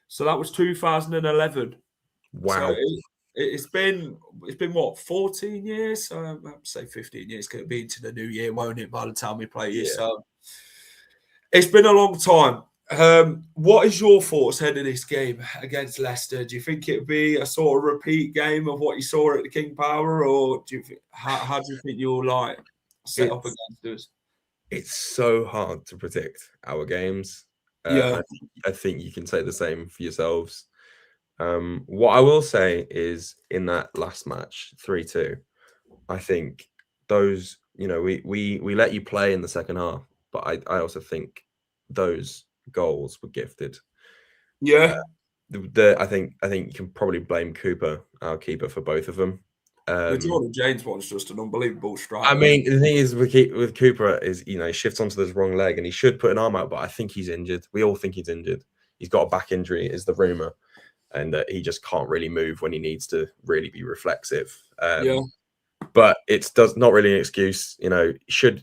So that was 2011. Wow. So it's been what, 14 years? I'd say 15 years. It'll be into the new year, won't it? By the time we play you, so it's been a long time. What is your thoughts ahead of this game against Leicester? Do you think it'll be a sort of repeat game of what you saw at the King Power, or do you think, how do you think you'll set up against us? It's so hard to predict our games. I think you can say the same for yourselves. What I will say is, in that last match, 3-2, I think those, we let you play in the second half, but I also think those goals were gifted. Yeah. I think you can probably blame Cooper, our keeper, for both of them. The Jordan James one's just an unbelievable strike. I mean, the thing is with Cooper is, he shifts onto this wrong leg and he should put an arm out, but I think he's injured. We all think he's injured. He's got a back injury, is the rumour. And he just can't really move when he needs to really be reflexive. But it's not really an excuse. He should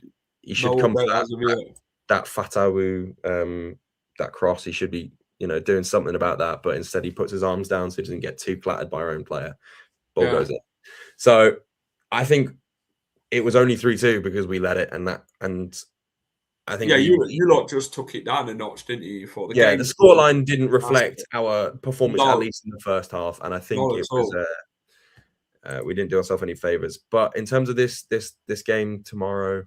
come to that Fatawu, that cross. He should be, doing something about that. But instead, he puts his arms down so he doesn't get too clattered by our own player. Ball goes in. So I think it was only 3-2 because we let it, and I think you lot just took it down a notch, didn't you? For the the scoreline didn't reflect our performance, at least in the first half, and I think it was we didn't do ourselves any favors. But in terms of this game tomorrow,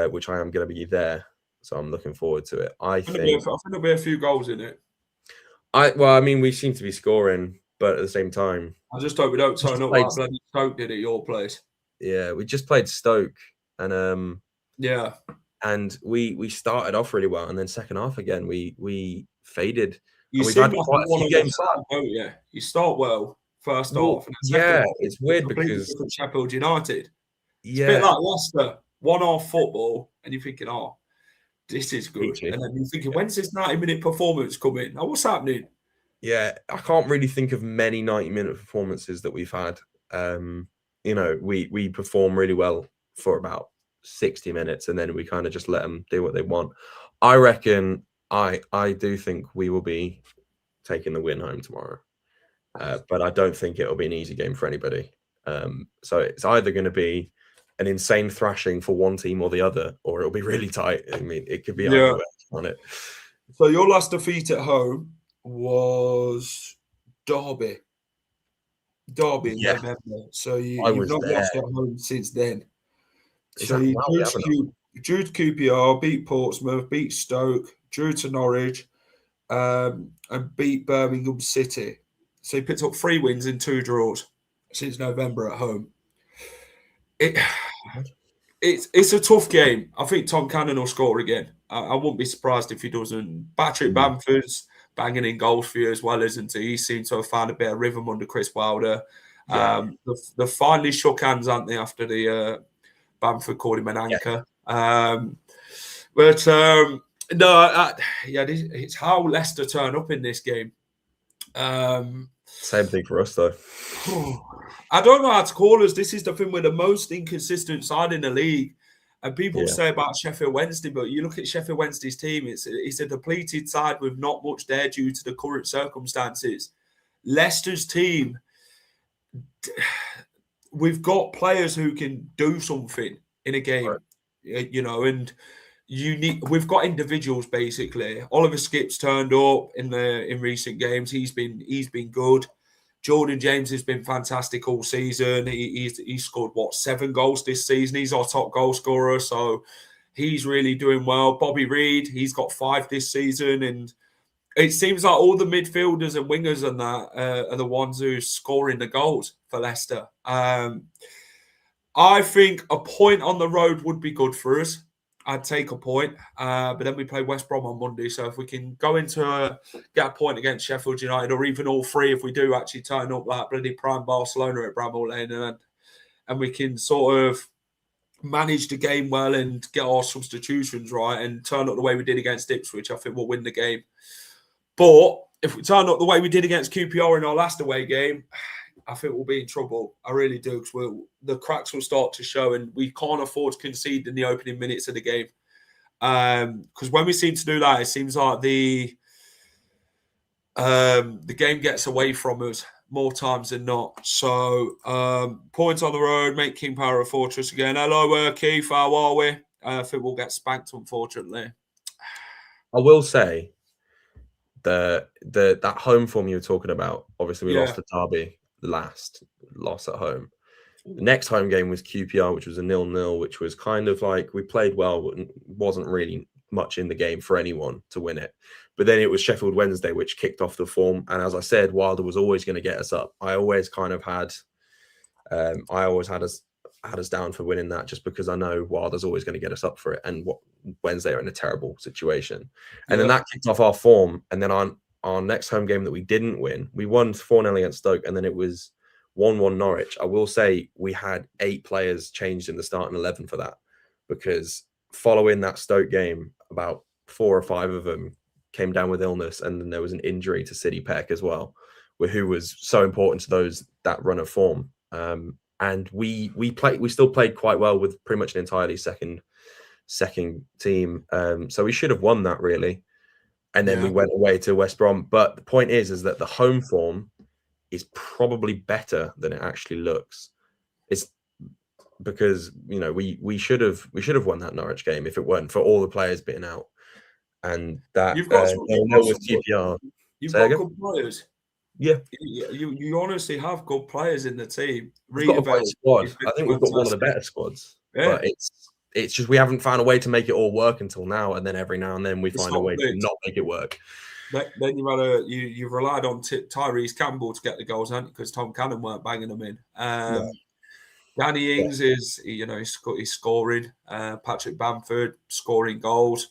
which I am going to be there, so I'm looking forward to it. I think there'll be a few goals in it. We seem to be scoring, but at the same time, I just hope we don't turn up like bloody Stoke did at your place. Yeah, we just played Stoke, and and we started off really well, and then second half again we faded. We've had quite a few games, don't you? You start well first half, and then it's weird because Sheffield United. It's a bit like Leicester, 1 half football, and you're thinking, this is good, and then you're thinking, when's this 90-minute performance coming? What's happening? Yeah, I can't really think of many 90-minute performances that we've had. We perform really well for about 60 minutes, and then we kind of just let them do what they want. I reckon I do think we will be taking the win home tomorrow, but I don't think it'll be an easy game for anybody. So it's either going to be an insane thrashing for one team or the other, or it'll be really tight. I mean, it could be either way on it. So your last defeat at home was Derby in November. So you've not lost at home since then. So you drew to QPR, beat Portsmouth, beat Stoke, drew to Norwich, and beat Birmingham City. So you picked up 3 wins and 2 draws since November at home. It's a tough game. I think Tom Cannon will score again. I wouldn't be surprised if he doesn't. Patrick Bamford's banging in goals for you as well, isn't he? He seems to have found a bit of rhythm under Chris Wilder. They finally shook hands, aren't they, after the Bamford called him an anchor. It's how Leicester turn up in this game. Same thing for us, though. I don't know how to call us. This is the thing with the most inconsistent side in the league. And people say about Sheffield Wednesday, but you look at Sheffield Wednesday's team, it's a depleted side with not much there due to the current circumstances. Leicester's team, we've got players who can do something in a game, and we've got individuals basically. Oliver Skipp's turned up in recent games. He's been good. Jordan James has been fantastic all season. He's scored 7 goals this season. He's our top goal scorer, so he's really doing well. Bobby Reid, he's got 5 this season, and it seems like all the midfielders and wingers and that are the ones who are scoring the goals for Leicester. I think a point on the road would be good for us. I'd take a point, but then we play West Brom on Monday. So if we can go get a point against Sheffield United, or even all 3, if we do actually turn up like bloody prime Barcelona at Bramall Lane, and we can sort of manage the game well and get our substitutions right and turn up the way we did against Ipswich, I think we'll win the game. But if we turn up the way we did against QPR in our last away game, I think we'll be in trouble. I really do, because the cracks will start to show, and we can't afford to concede in the opening minutes of the game. Because when we seem to do that, it seems like the game gets away from us more times than not. So points on the road, make King Power a fortress again. Hello, Keith. How are we? I think we'll get spanked, unfortunately. I will say that home form you were talking about. Obviously, we lost to Derby. Last loss at home. The next home game was QPR, which was a 0-0, which was kind of like we played well, but wasn't really much in the game for anyone to win it. But then it was Sheffield Wednesday, which kicked off the form. And as I said, Wilder was always going to get us up. I always had us down for winning that, just because I know Wilder's always going to get us up for it. And Wednesday are in a terrible situation. And then that kicked off our form. And then our next home game that we didn't win, we won 4-0 against Stoke, and then it was 1-1 Norwich. I will say we had 8 players changed in the starting 11 for that, because following that Stoke game, about 4 or 5 of them came down with illness, and then there was an injury to City Peck as well, who was so important to that run of form. And we still played quite well with pretty much an entirely second team. So we should have won that, really. And then we went away to West Brom. But the point is that the home form is probably better than it actually looks. It's because we should have won that Norwich game if it weren't for all the players being out. And that you've got QPR. You've got good players. Yeah, you honestly have good players in the team. We've got a great squad. I think we've got one of the better squads. Yeah. But it's just we haven't found a way to make it all work until now, and then every now and then we find a way to not make it work. Then you've relied on Tyrese Campbell to get the goals, haven't you? Because Tom Cannon weren't banging them in. Danny Ings is he's scoring. Patrick Bamford scoring goals.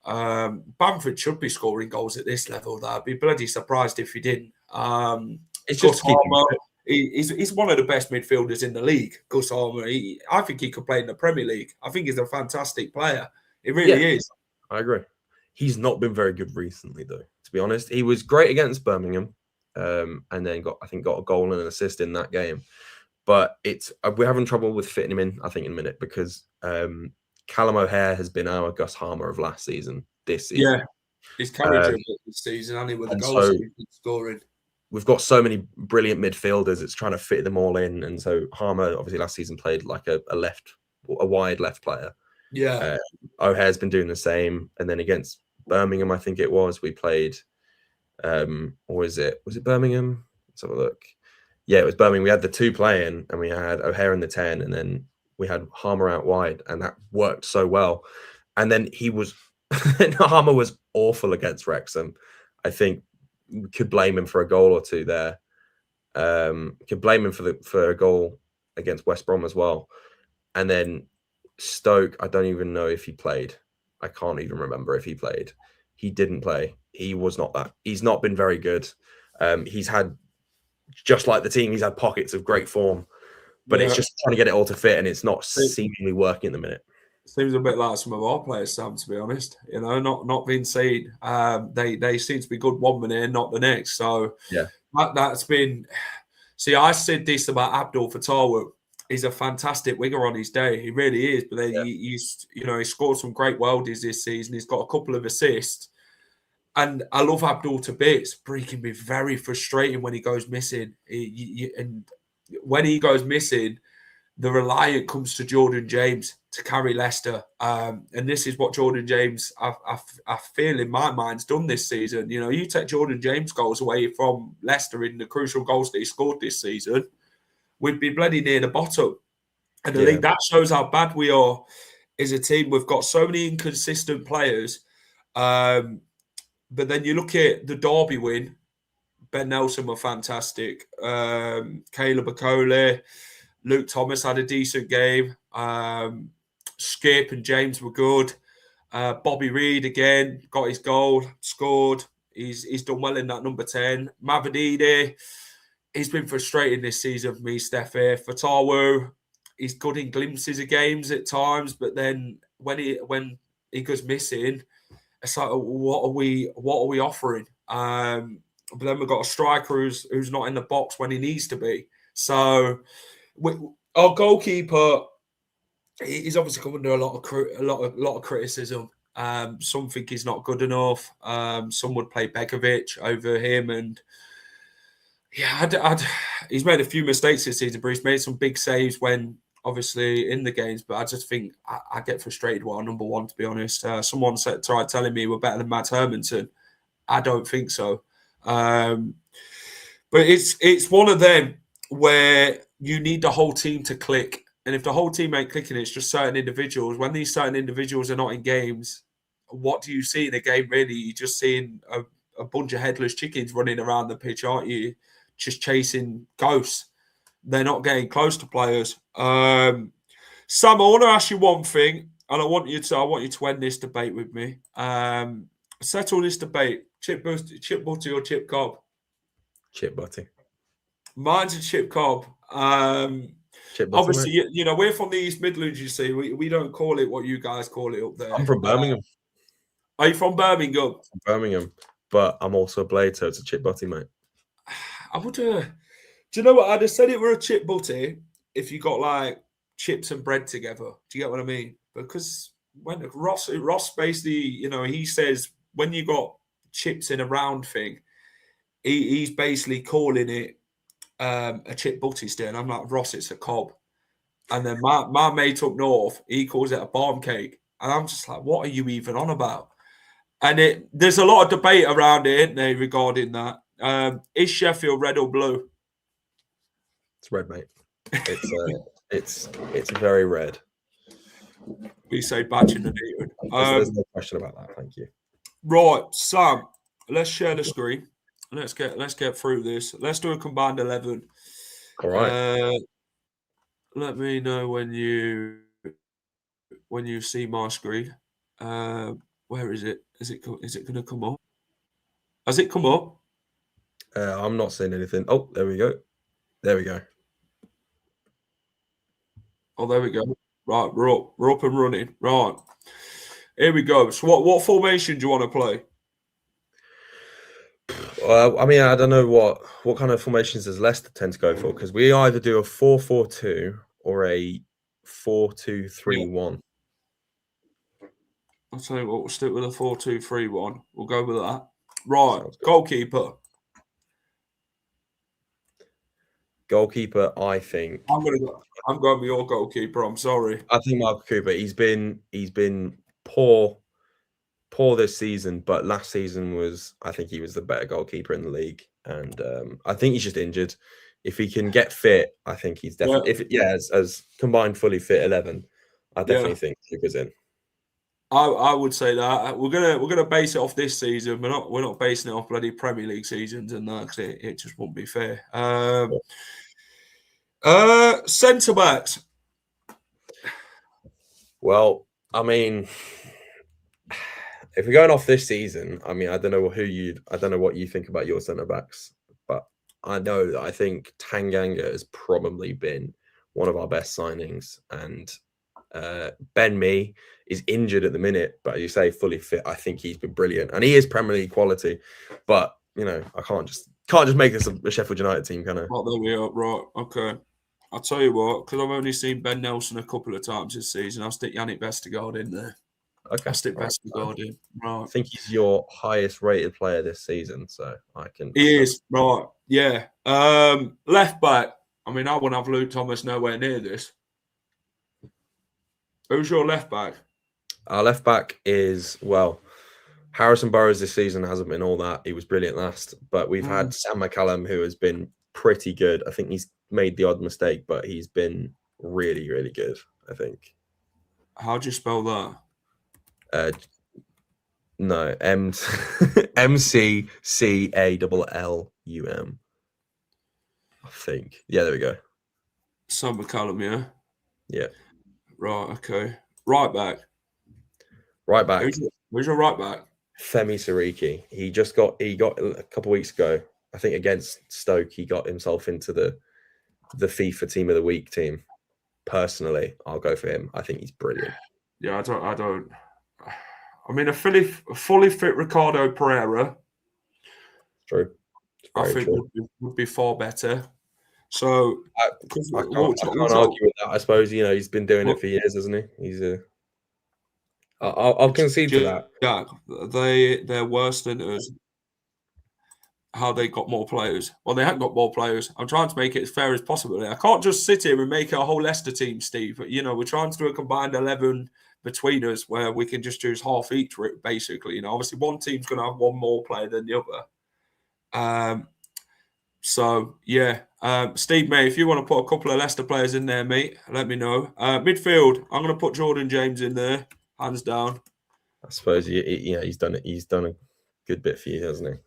Bamford should be scoring goals at this level. Though. I'd be bloody surprised if he didn't. It's just he's one of the best midfielders in the league. Gus Armour. I think he could play in the Premier League. I think he's a fantastic player. He really is. I agree. He's not been very good recently, though. To be honest, he was great against Birmingham, and then got a goal and an assist in that game. But we're having trouble with fitting him in. I think in a minute, because Callum O'Hare has been our Gus Armour of last season. This season, yeah, he's carried him this season, and with the goals he's been scoring. We've got so many brilliant midfielders. It's trying to fit them all in, and so Harmer obviously last season played like a wide left player. Yeah, O'Hare's been doing the same, and then against Birmingham, I think it was, we played. Or was it Birmingham? Let's have a look. Yeah, it was Birmingham. We had the 2 playing, and we had O'Hare in the 10, and then we had Harmer out wide, and that worked so well. And then Harmer was awful against Wrexham. I think we could blame him for a goal or 2 there. Could blame him for a goal against West Brom as well. And then Stoke, I don't even know if he played. I can't even remember if he played. He didn't play. He's not been very good. He's had, just like the team, he's had pockets of great form, but it's just trying to get it all to fit, and it's not seemingly working at the minute. Seems a bit like some of our players, Sam, to be honest. You know, not being seen. They seem to be good one minute and not the next. So Yeah. that's been. See, I said this about Abdul Fattah. He's a fantastic winger on his day. He really is. But then he scored some great worldies this season. He's got a couple of assists. And I love Abdul to bits, but he can be very frustrating when he goes missing. And when he goes missing, the reliance comes to Jordan James to carry Leicester. And this is what Jordan James, I feel in my mind, has done this season. You know, you take Jordan James goals away from Leicester in the crucial goals that he scored this season, we'd be bloody near the bottom. And I think that shows how bad we are as a team. We've got so many inconsistent players. But then you look at the Derby win, Ben Nelson were fantastic. Caleb Okole, Luke Thomas had a decent game. Skip and James were good. Bobby Reid again got his goal, scored. He's done well in that number 10. Mavididi, he's been frustrating this season for me, Steffi. Fatawu, he's good in glimpses of games at times, but then when he goes missing, it's like, what are we offering? But then we've got a striker who's not in the box when he needs to be. So our goalkeeper, he's obviously come under a lot of criticism. Some think he's not good enough. Some would play Begovic over him, and he's made a few mistakes this season, but he's made some big saves when obviously in the games. But I just think I get frustrated with our number one, to be honest. Someone tried telling me we're better than Matt Hermanson. I don't think so. But it's one of them where you need the whole team to click. And if the whole team ain't clicking, it's just certain individuals. When these certain individuals are not in games, what do you see in a game, really? You're just seeing a bunch of headless chickens running around the pitch, aren't you? Just chasing ghosts. They're not getting close to players. Sam, I want to ask you one thing, and I want you to end this debate with me. Settle this debate. Chip butty or chip cob? Chip butty. Mine's a chip cob. Chip butty, obviously, you know, we're from the East Midlands, you see. We don't call it what you guys call it up there. I'm from Birmingham. Are you from Birmingham? From Birmingham. But I'm also a Blade, so it's a chip butty, mate. I would do you know what? I'd have said it were a chip butty if you got like chips and bread together. Do you get what I mean? Because when Ross basically, you know, he says when you got chips in a round thing, he's basically calling it a chip butty still. And I'm like, Ross, it's a cob. And then my mate up north, he calls it a barm cake. And I'm just like, what are you even on about? And there's a lot of debate around it, isn't there, regarding that. Is Sheffield red or blue? It's red, mate. It's very red. We say badge in the Newton. There's no question about that. Thank you. Right, Sam. Let's share the screen. Let's get through this. Let's do a combined 11. All right. Let me know when you see my screen. Where is it? Is it going to come up? Has it come up? I'm not seeing anything. Oh, there we go. There we go. Oh, there we go. Right, we're up and running. Right, here we go. So, what formation do you want to play? I mean, I don't know what kind of formations does Leicester tend to go for, because we either do a 4-4-2 or a 4-2-3-1. I'll tell you what, we'll stick with a 4-2-3-1. We'll go with that. Right, goalkeeper. Goalkeeper, I think. I'm going with your goalkeeper. I'm sorry. I think Michael Cooper. He's been poor this season, but last season I think he was the better goalkeeper in the league, and I think he's just injured. If he can get fit, I think he's definitely as combined fully fit 11. I definitely think Cooper's in. I would say that we're gonna base it off this season. We're not basing it off bloody Premier League seasons and that, because it just wouldn't be fair. Centre backs. Well, I mean, if we're going off this season, I mean, I don't know what you think about your centre backs, but I know that I think Tanganga has probably been one of our best signings, and Ben Mee is injured at the minute, but as you say, fully fit. I think he's been brilliant, and he is Premier League quality. But I can't just make this a Sheffield United team, can I? Oh, there we are. Right. Okay. I'll tell you what, because I've only seen Ben Nelson a couple of times this season, I'll stick Yannick Vestergaard in there. Okay. I'll stick Vestergaard in. Right. I think he's your highest rated player this season, so I can. He is. Right. Yeah. Left back. I mean, I wouldn't have Luke Thomas nowhere near this. Who's your left back? Our left back is, Harrison Burrows this season hasn't been all that. He was brilliant last, but we've had Sam McCallum, who has been pretty good. I think he's made the odd mistake, but he's been really, really good, I think. How do you spell that? No, MCCALLUM. I think. Yeah, there we go. Sam McCallum, yeah? Yeah. Right, okay. Right back. Right back. Who's your right back? Femi Siriki. He got a couple of weeks ago, I think against Stoke, he got himself into the FIFA Team of the Week team. Personally, I'll go for him. I think he's brilliant. Yeah, I don't. I mean, a fully fit Ricardo Pereira. True. I think would be far better. So I can't argue with that. I suppose he's been doing it for years, hasn't he? He's I'll concede to that. Yeah, they're worse than us. How they got more players? Well, they haven't got more players. I'm trying to make it as fair as possible. I can't just sit here and make a whole Leicester team, Steve. We're trying to do a combined 11 between us where we can just choose half each, basically. Obviously one team's going to have one more player than the other. So yeah, Steve, mate, if you want to put a couple of Leicester players in there, mate, let me know. Midfield, I'm going to put Jordan James in there, hands down. I suppose he's done it. He's done a good bit for you, hasn't he?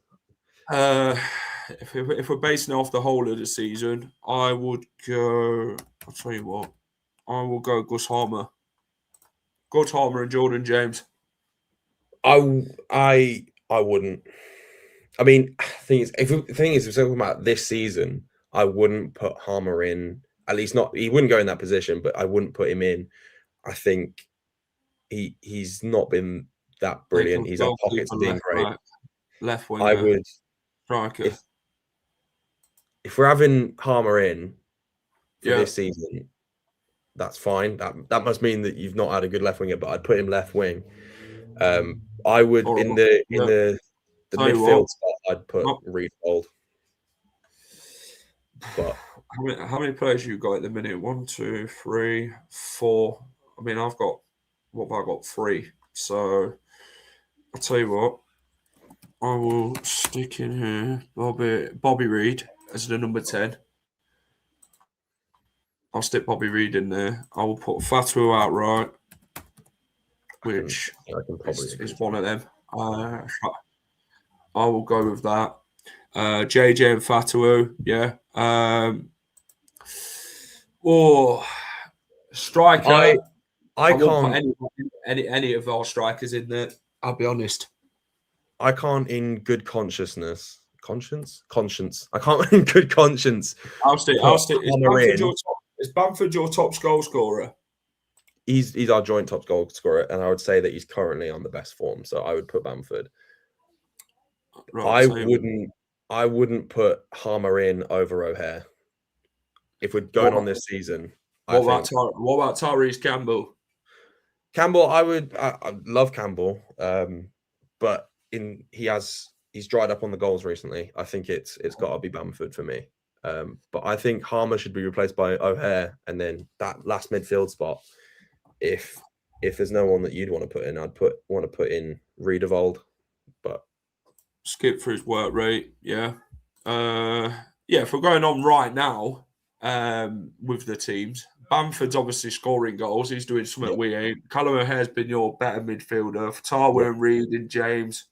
If we're basing off the whole of the season, I would go. I'll tell you what, I will go Gus Harmer and Jordan James. I wouldn't. I mean, if we're talking about this season, I wouldn't put Harmer in. At least not. He wouldn't go in that position, but I wouldn't put him in. I think he's not been that brilliant. He's had pockets of being great. Left wing. I would. Striker. If we're having Harmer in for this season, that's fine. That must mean that you've not had a good left winger, but I'd put him left wing. I would in the midfield spot, I'd put Reed Fold. But how many players you got at the minute? 1, 2, 3, 4. I mean, I've got 3. So I'll tell you what. I will stick in here Bobby Reed as the number 10. I'll stick Bobby Reed in there. I will put Fatu outright, which is one of them. I will go with that. JJ and Fatu, yeah. Striker. I can't put any of our strikers in there. I'll be honest. I can't, in good conscience. I can't, in good conscience. I'll stick. Is Bamford your top goal scorer? He's our joint top goal scorer, and I would say that he's currently on the best form. So I would put Bamford. Right, I wouldn't put Harmer in over O'Hare if we're going on this season. What about Tyrese Campbell? Campbell, I love Campbell, but he's dried up on the goals recently. I think it's got to be Bamford for me. But I think Harmer should be replaced by O'Hare, and then that last midfield spot. If there's no one that you'd want to put in, I'd want to put in Reed of old. But skip for his work rate, yeah. If we're going on right now with the teams, Bamford's obviously scoring goals. He's doing something we ain't. Callum O'Hare's been your better midfielder. Fatawa and Reed and James,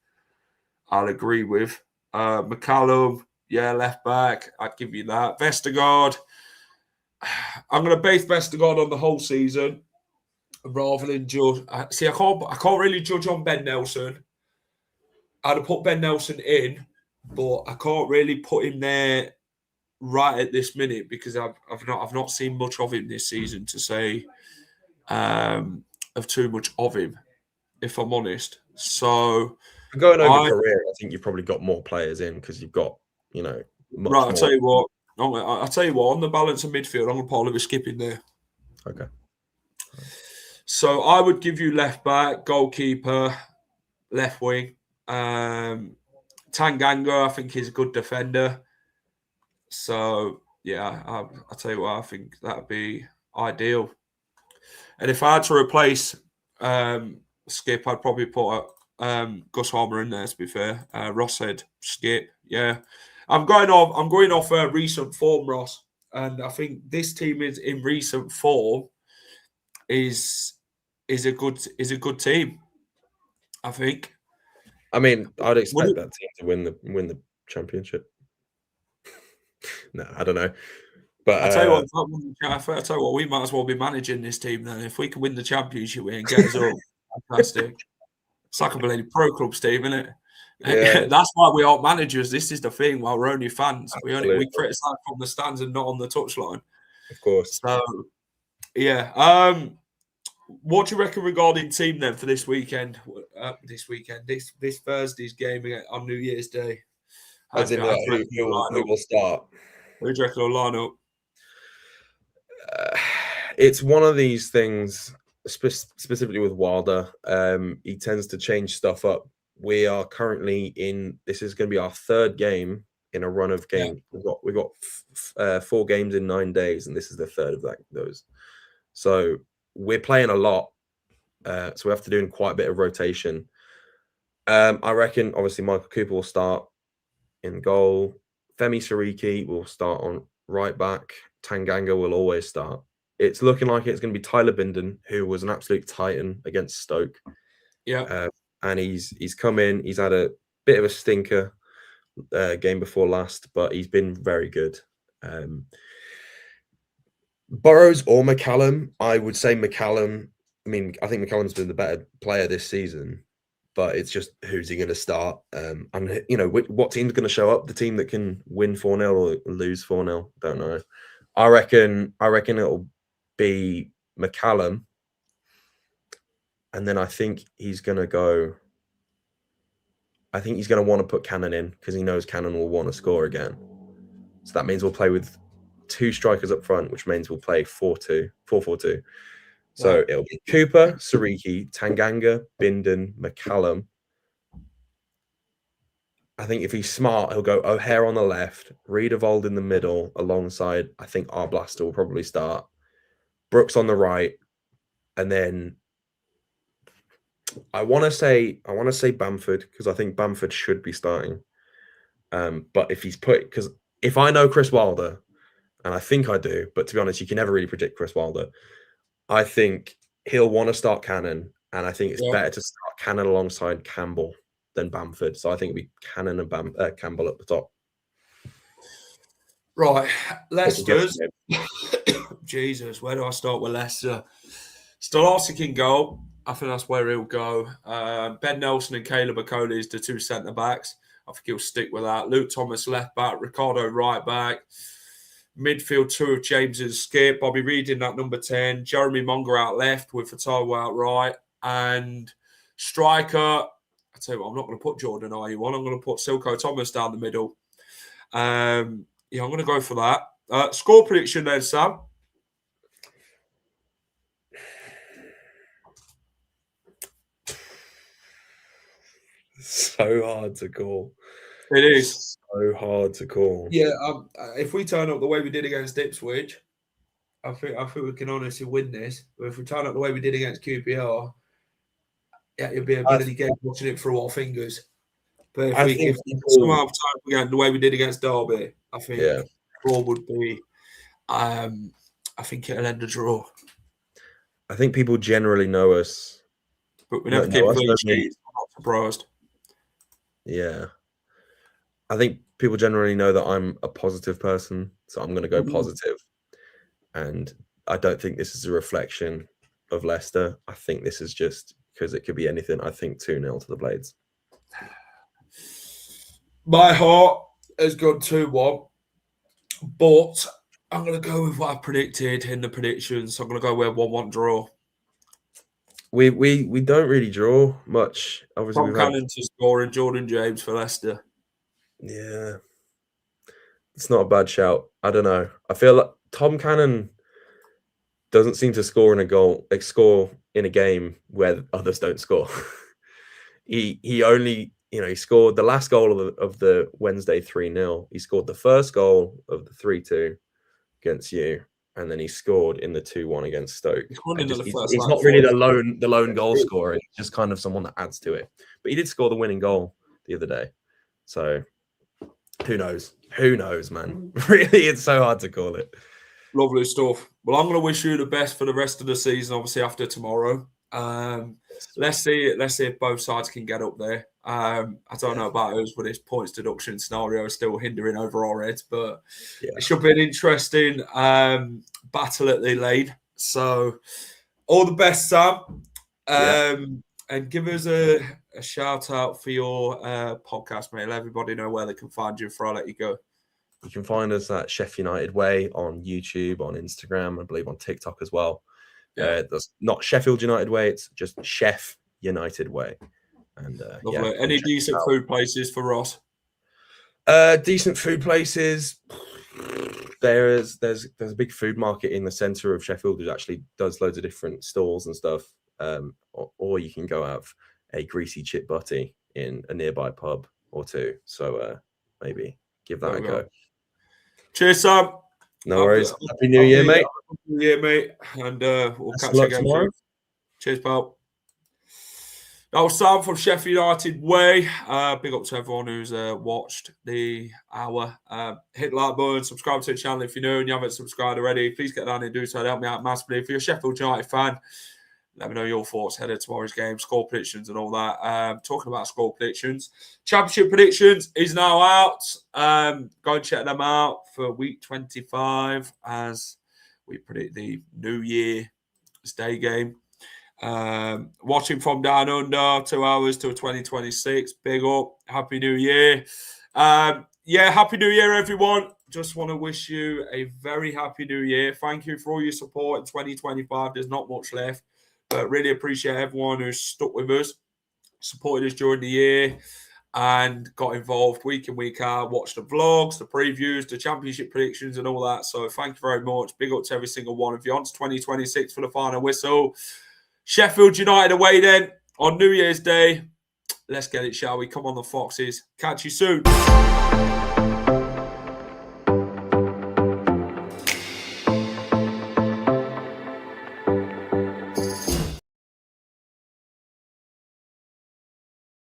I'll agree with. McCallum, left back. I'd give you that. Vestergaard, I'm going to base Vestergaard on the whole season rather than judge. I can't really judge on Ben Nelson. I'd have put Ben Nelson in, but I can't really put him there right at this minute because I've not seen much of him this season to say of too much of him, if I'm honest. So Going over career, I think you've probably got more players in because you've got, much right. more. I'll tell you what. I'll tell you what. On the balance of midfield, I'm going to put Oliver Skipp in there. Okay. So I would give you left back, goalkeeper, left wing. Tanganga, I think he's a good defender. So yeah, I'll tell you what. I think that'd be ideal. And if I had to replace Skip, I'd probably put Gus Harmer in there. To be fair, Ross said Skip. Yeah, I'm going off recent form, Ross, and I think this team is in recent form is a good team. I think. I mean, I'd expect that team to win the championship. No, I don't know. But I tell you what, we might as well be managing this team then. If we can win the championship and get us up, fantastic. It's like a bloody pro clubs team, isn't it? Yeah. That's why we aren't managers. This is the thing. While we're only fans, Absolutely. we criticise from the stands and not on the touchline. Of course. So, yeah. What do you reckon regarding team then for this weekend? This Thursday's game on New Year's Day. As in, who will start? Who do you reckon will line up? It's one of these things, specifically with Wilder. He tends to change stuff up. We are currently this is going to be our third game in a run of games. Yeah. We've got 4 games in 9 days, and this is the third of those. So we're playing a lot. So we have to do quite a bit of rotation. I reckon, obviously, Michael Cooper will start in goal. Femi Sariki will start on right back. Tanganga will always start. It's looking like it's going to be Tyler Binden, who was an absolute titan against Stoke. Yeah. And he's come in. He's had a bit of a stinker game before last, but he's been very good. Burrows or McCallum, I would say McCallum. I mean, I think McCallum's been the better player this season, but it's just who's he going to start? And what team's going to show up? The team that can win 4-0 or lose 4-0? Don't know. I reckon it'll be McCallum, and then I think he's going to go. I think he's going to want to put Cannon in because he knows Cannon will want to score again. So that means we'll play with 2 strikers up front, which means we'll play 4-4-2. So it'll be Cooper, Sariki, Tanganga, Binden, McCallum. I think if he's smart, he'll go O'Hare on the left, Riederwald in the middle, alongside, I think Arblaster will probably start, Brooks on the right, and then I want to say Bamford, because I think Bamford should be starting. But because if I know Chris Wilder, and I think I do, but to be honest, you can never really predict Chris Wilder. I think he'll want to start Cannon, and I think it's better to start Cannon alongside Campbell than Bamford. So I think it'll be Cannon and Campbell at the top. Right, Leicester's. Jesus, where do I start with Leicester? Stolarczyk in goal. I think that's where he'll go. Ben Nelson and Caleb Okolie is the 2 centre backs. I think he'll stick with that. Luke Thomas left back, Ricardo right back. Midfield 2 of James and Skip. Bobby Reed in that number 10. Jeremy Monger out left with Fatawa out right. And striker, I tell you what, I'm not going to put Jordan Ayew on. I'm going to put Silko Thomas down the middle. I'm going to go for that. Score prediction then, Sam. So hard to call. It is. So hard to call. Yeah, if we turn up the way we did against Ipswich, I think we can honestly win this. But if we turn up the way we did against QPR, it'd be a bloody game watching it through our fingers. But if we somehow turn up again the way we did against Derby, I think draw would be. I think it'll end a draw. I think people generally know us, but we never keep clean sheets. I'm not surprised. Yeah, I think people generally know that I'm a positive person, so I'm going to go positive. And I don't think this is a reflection of Leicester. I think this is just because it could be anything. I think 2-0 to the Blades. My heart has gone 2-1, but I'm going to go with what I predicted in the predictions. I'm going to go with 1-1 draw. We don't really draw much. Obviously, Tom we've had Cannon to score and Jordan James for Leicester. yeah. It's not a bad shout. I don't know. I feel like Tom Cannon doesn't seem to score in a goal, score in a game where others don't score. he only, he scored the last goal of the Wednesday 3-0. He scored the first goal of the 3-2 against you, and then he scored in the 2-1 against Stoke. He's won into the first He's like not really 40. the lone goal scorer. He's just kind of someone that adds to it. But he did score the winning goal the other day. So who knows? Who knows, man? Really, it's so hard to call it. Lovely stuff. Well, I'm going to wish you the best for the rest of the season, obviously, after tomorrow. Let's see if both sides can get up there. I don't know about us, but this points deduction scenario is still hindering over our heads, but it should be an interesting battle at the Lane. So, all the best, Sam. And give us a shout out for your podcast, mate. Let everybody know where they can find you before I let you go. You can find us at Sheffield United Way on YouTube, on Instagram, I believe on TikTok as well. That's not Sheffield United Way, it's just Chef United Way. And any decent food places for Ross? Decent food places. There's a big food market in the centre of Sheffield that actually does loads of different stalls and stuff. Or you can go have a greasy chip butty in a nearby pub or two. So maybe give that a go. Cheers, Sam. No worries. Happy New Year, mate. Happy New Year, mate. And we'll catch you again tomorrow. Cheers, pal. That was Sam from Sheffield United Way. Big up to everyone who's watched the hour. Hit the like button, subscribe to the channel if you're new and you haven't subscribed already. Please get down and do so. Help me out massively. If you're a Sheffield United fan, let me know your thoughts ahead of tomorrow's game, score predictions and all that. Talking about score predictions, Championship predictions is now out. Go and check them out for week 25 as we predict the New Year's Day game. Watching from down under, 2 hours till 2026. Big up. Happy New Year. Happy New Year, everyone. Just want to wish you a very happy New Year. Thank you for all your support in 2025. There's not much left. But really appreciate everyone who's stuck with us, supported us during the year, and got involved week in, week out, watched the vlogs, the previews, the championship predictions, and all that. So thank you very much. Big up to every single one of you. On to 2026 for the final whistle. Sheffield United away then on New Year's Day. Let's get it, shall we? Come on, the Foxes. Catch you soon.